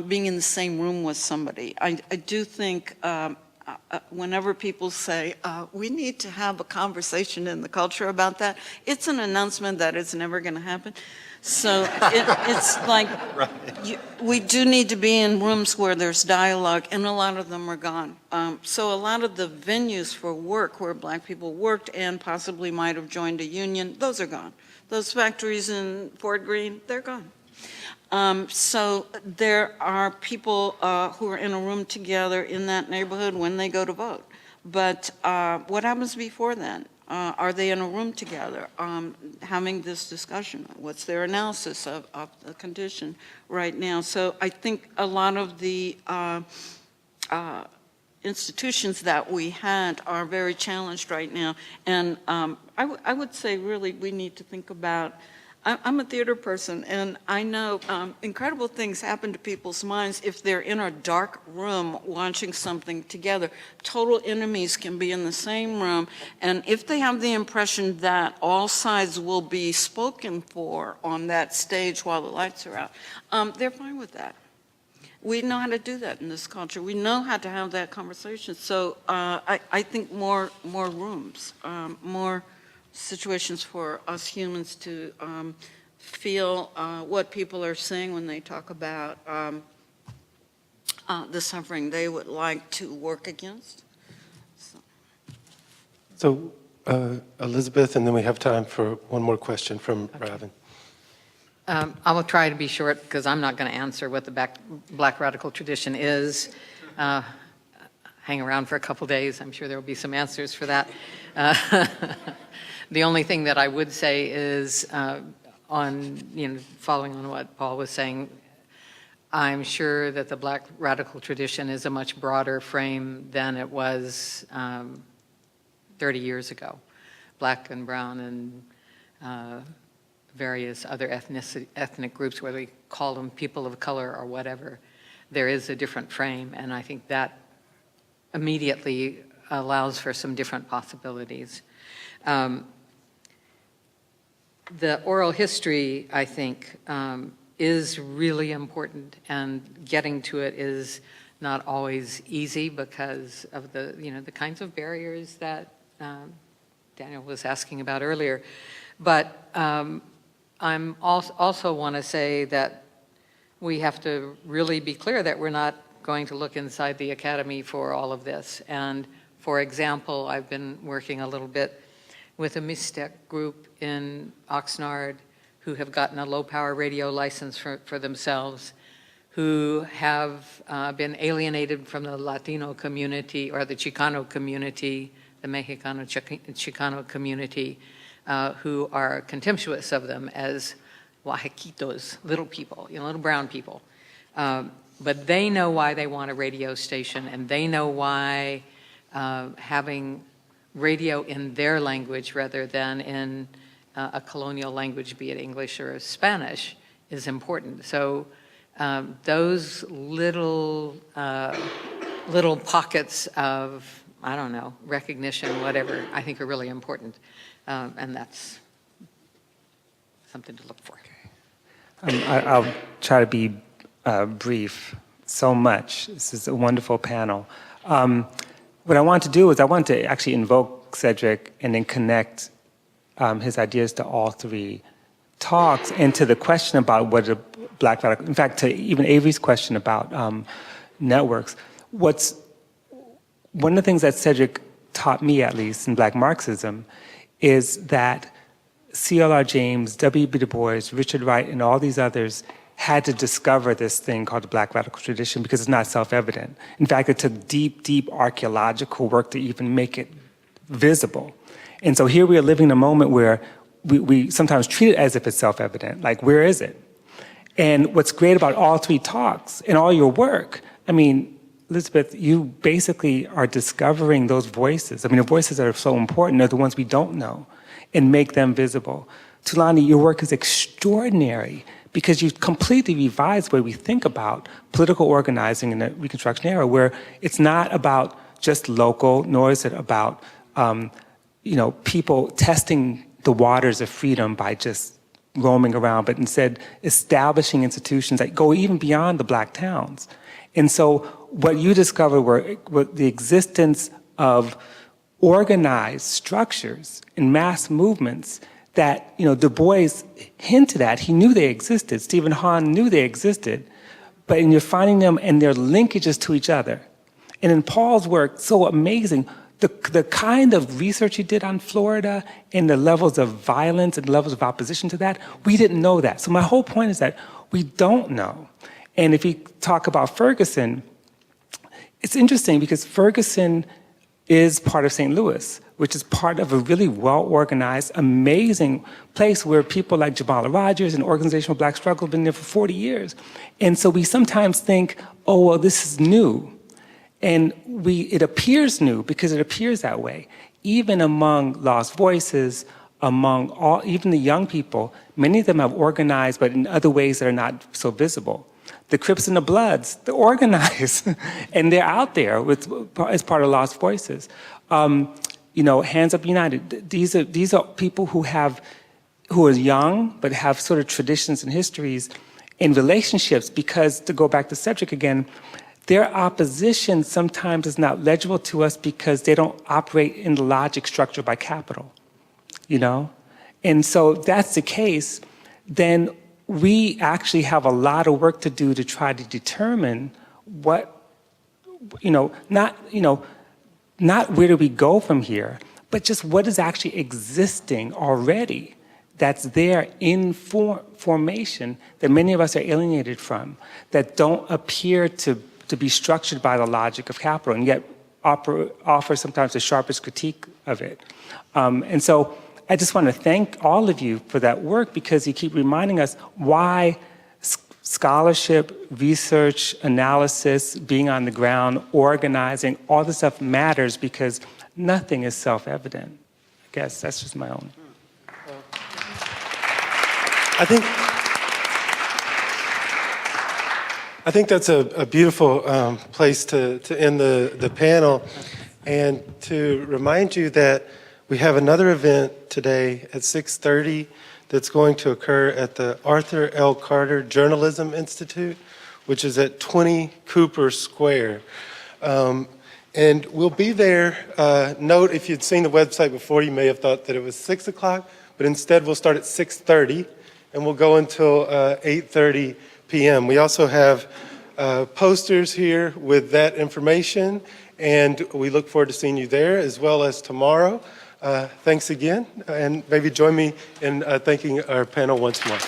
being in the same room with somebody. I do think whenever people say, we need to have a conversation in the culture about that, it's an announcement that it's never going to happen. So it's like, we do need to be in rooms where there's dialogue, and a lot of them are gone. So a lot of the venues for work where Black people worked and possibly might have joined a union, those are gone. Those factories in Fort Greene, they're gone. So there are people who are in a room together in that neighborhood when they go to vote. But what happens before then? Are they in a room together having this discussion? What's their analysis of the condition right now? So I think a lot of the institutions that we had are very challenged right now. And I would say really we need to think about, I'm a theater person, and I know incredible things happen to people's minds if they're in a dark room watching something together. Total enemies can be in the same room, and if they have the impression that all sides will be spoken for on that stage while the lights are out, they're fine with that. We know how to do that in this culture. We know how to have that conversation. So I think more rooms, more situations for us humans to feel what people are saying when they talk about the suffering they would like to work against. So Elizabeth, and then we have time for one more question from Robin. I will try to be short because I'm not going to answer what the Black radical tradition is. Hang around for a couple days. I'm sure there will be some answers for that. The only thing that I would say is, following on what Paul was saying, I'm sure that the Black radical tradition is a much broader frame than it was 30 years ago. Black and brown and various other ethnic groups, whether we call them people of color or whatever, there is a different frame, and I think that immediately allows for some different possibilities. The oral history, I think, is really important, and getting to it is not always easy because of the kinds of barriers that Daniel was asking about earlier. But I'm also want to say that we have to really be clear that we're not going to look inside the academy for all of this. And for example, I've been working a little bit with a Mistec group in Oxnard who have gotten a low-power radio license for themselves, who have been alienated from the Latino community or the Chicano community, the Mexicano-Chicano community, who are contemptuous of them as Oaxaquitos, little people, little brown people. But they know why they want a radio station, and they know why having radio in their language rather than in a colonial language, be it English or Spanish, is important. So those little pockets of, I don't know, recognition, whatever, I think are really important. And that's something to look for. I'll try to be brief. So much. This is a wonderful panel. What I want to do is I want to actually invoke Cedric and then connect his ideas to all three talks and to the question about what a Black radical, in fact, to even Avery's question about networks. One of the things that Cedric taught me, at least, in Black Marxism, is that C.L.R. James, W.B. Du Bois, Richard Wright, and all these others had to discover this thing called the Black radical tradition because it's not self-evident. In fact, it took deep, deep archaeological work to even make it visible. And so here we are living in a moment where we sometimes treat it as if it's self-evident, like where is it? And what's great about all three talks and all your work, I mean, Elizabeth, you basically are discovering those voices. I mean, the voices that are so important are the ones we don't know, and make them visible. Tulani, your work is extraordinary because you've completely revised the way we think about political organizing in the Reconstruction era, where it's not about just local, nor is it about people testing the waters of freedom by just roaming around, but instead establishing institutions that go even beyond the black towns. And so what you discovered were the existence of organized structures and mass movements that, Du Bois hinted at. He knew they existed. Stephen Hahn knew they existed. But you're finding them and their linkages to each other. And in Paul's work, so amazing, the kind of research he did on Florida and the levels of violence and levels of opposition to that, we didn't know that. So my whole point is that we don't know. And if you talk about Ferguson, it's interesting because Ferguson is part of St. Louis, which is part of a really well-organized, amazing place where people like Jamala Rogers and Organizational Black Struggle have been there for 40 years. And so we sometimes think, oh, well, this is new. And it appears new because it appears that way. Even among Lost Voices, among even the young people, many of them have organized, but in other ways that are not so visible. The Crips and the Bloods, they're organized, and they're out there as part of Lost Voices. Hands Up United, these are people who are young, but have sort of traditions and histories and relationships, because, to go back to Cedric again, their opposition sometimes is not legible to us because they don't operate in the logic structure by capital, And so if that's the case, then we actually have a lot of work to do to try to determine what, not where do we go from here, but just what is actually existing already that's there in formation that many of us are alienated from, that don't appear to be structured by the logic of capital, and yet offer sometimes the sharpest critique of it. And so I just want to thank all of you for that work, because you keep reminding us why scholarship, research, analysis, being on the ground, organizing, all this stuff matters, because nothing is self-evident. I guess that's just my own. I think that's a beautiful place to end the panel, and to remind you that we have another event today at 6:30 that's going to occur at the Arthur L. Carter Journalism Institute, which is at 20 Cooper Square. And we'll be there. Note, if you'd seen the website before, you may have thought that it was 6 o'clock, but instead we'll start at 6:30 and we'll go until 8:30 p.m. We also have posters here with that information, and we look forward to seeing you there as well as tomorrow. Thanks again, and maybe join me in thanking our panel once more.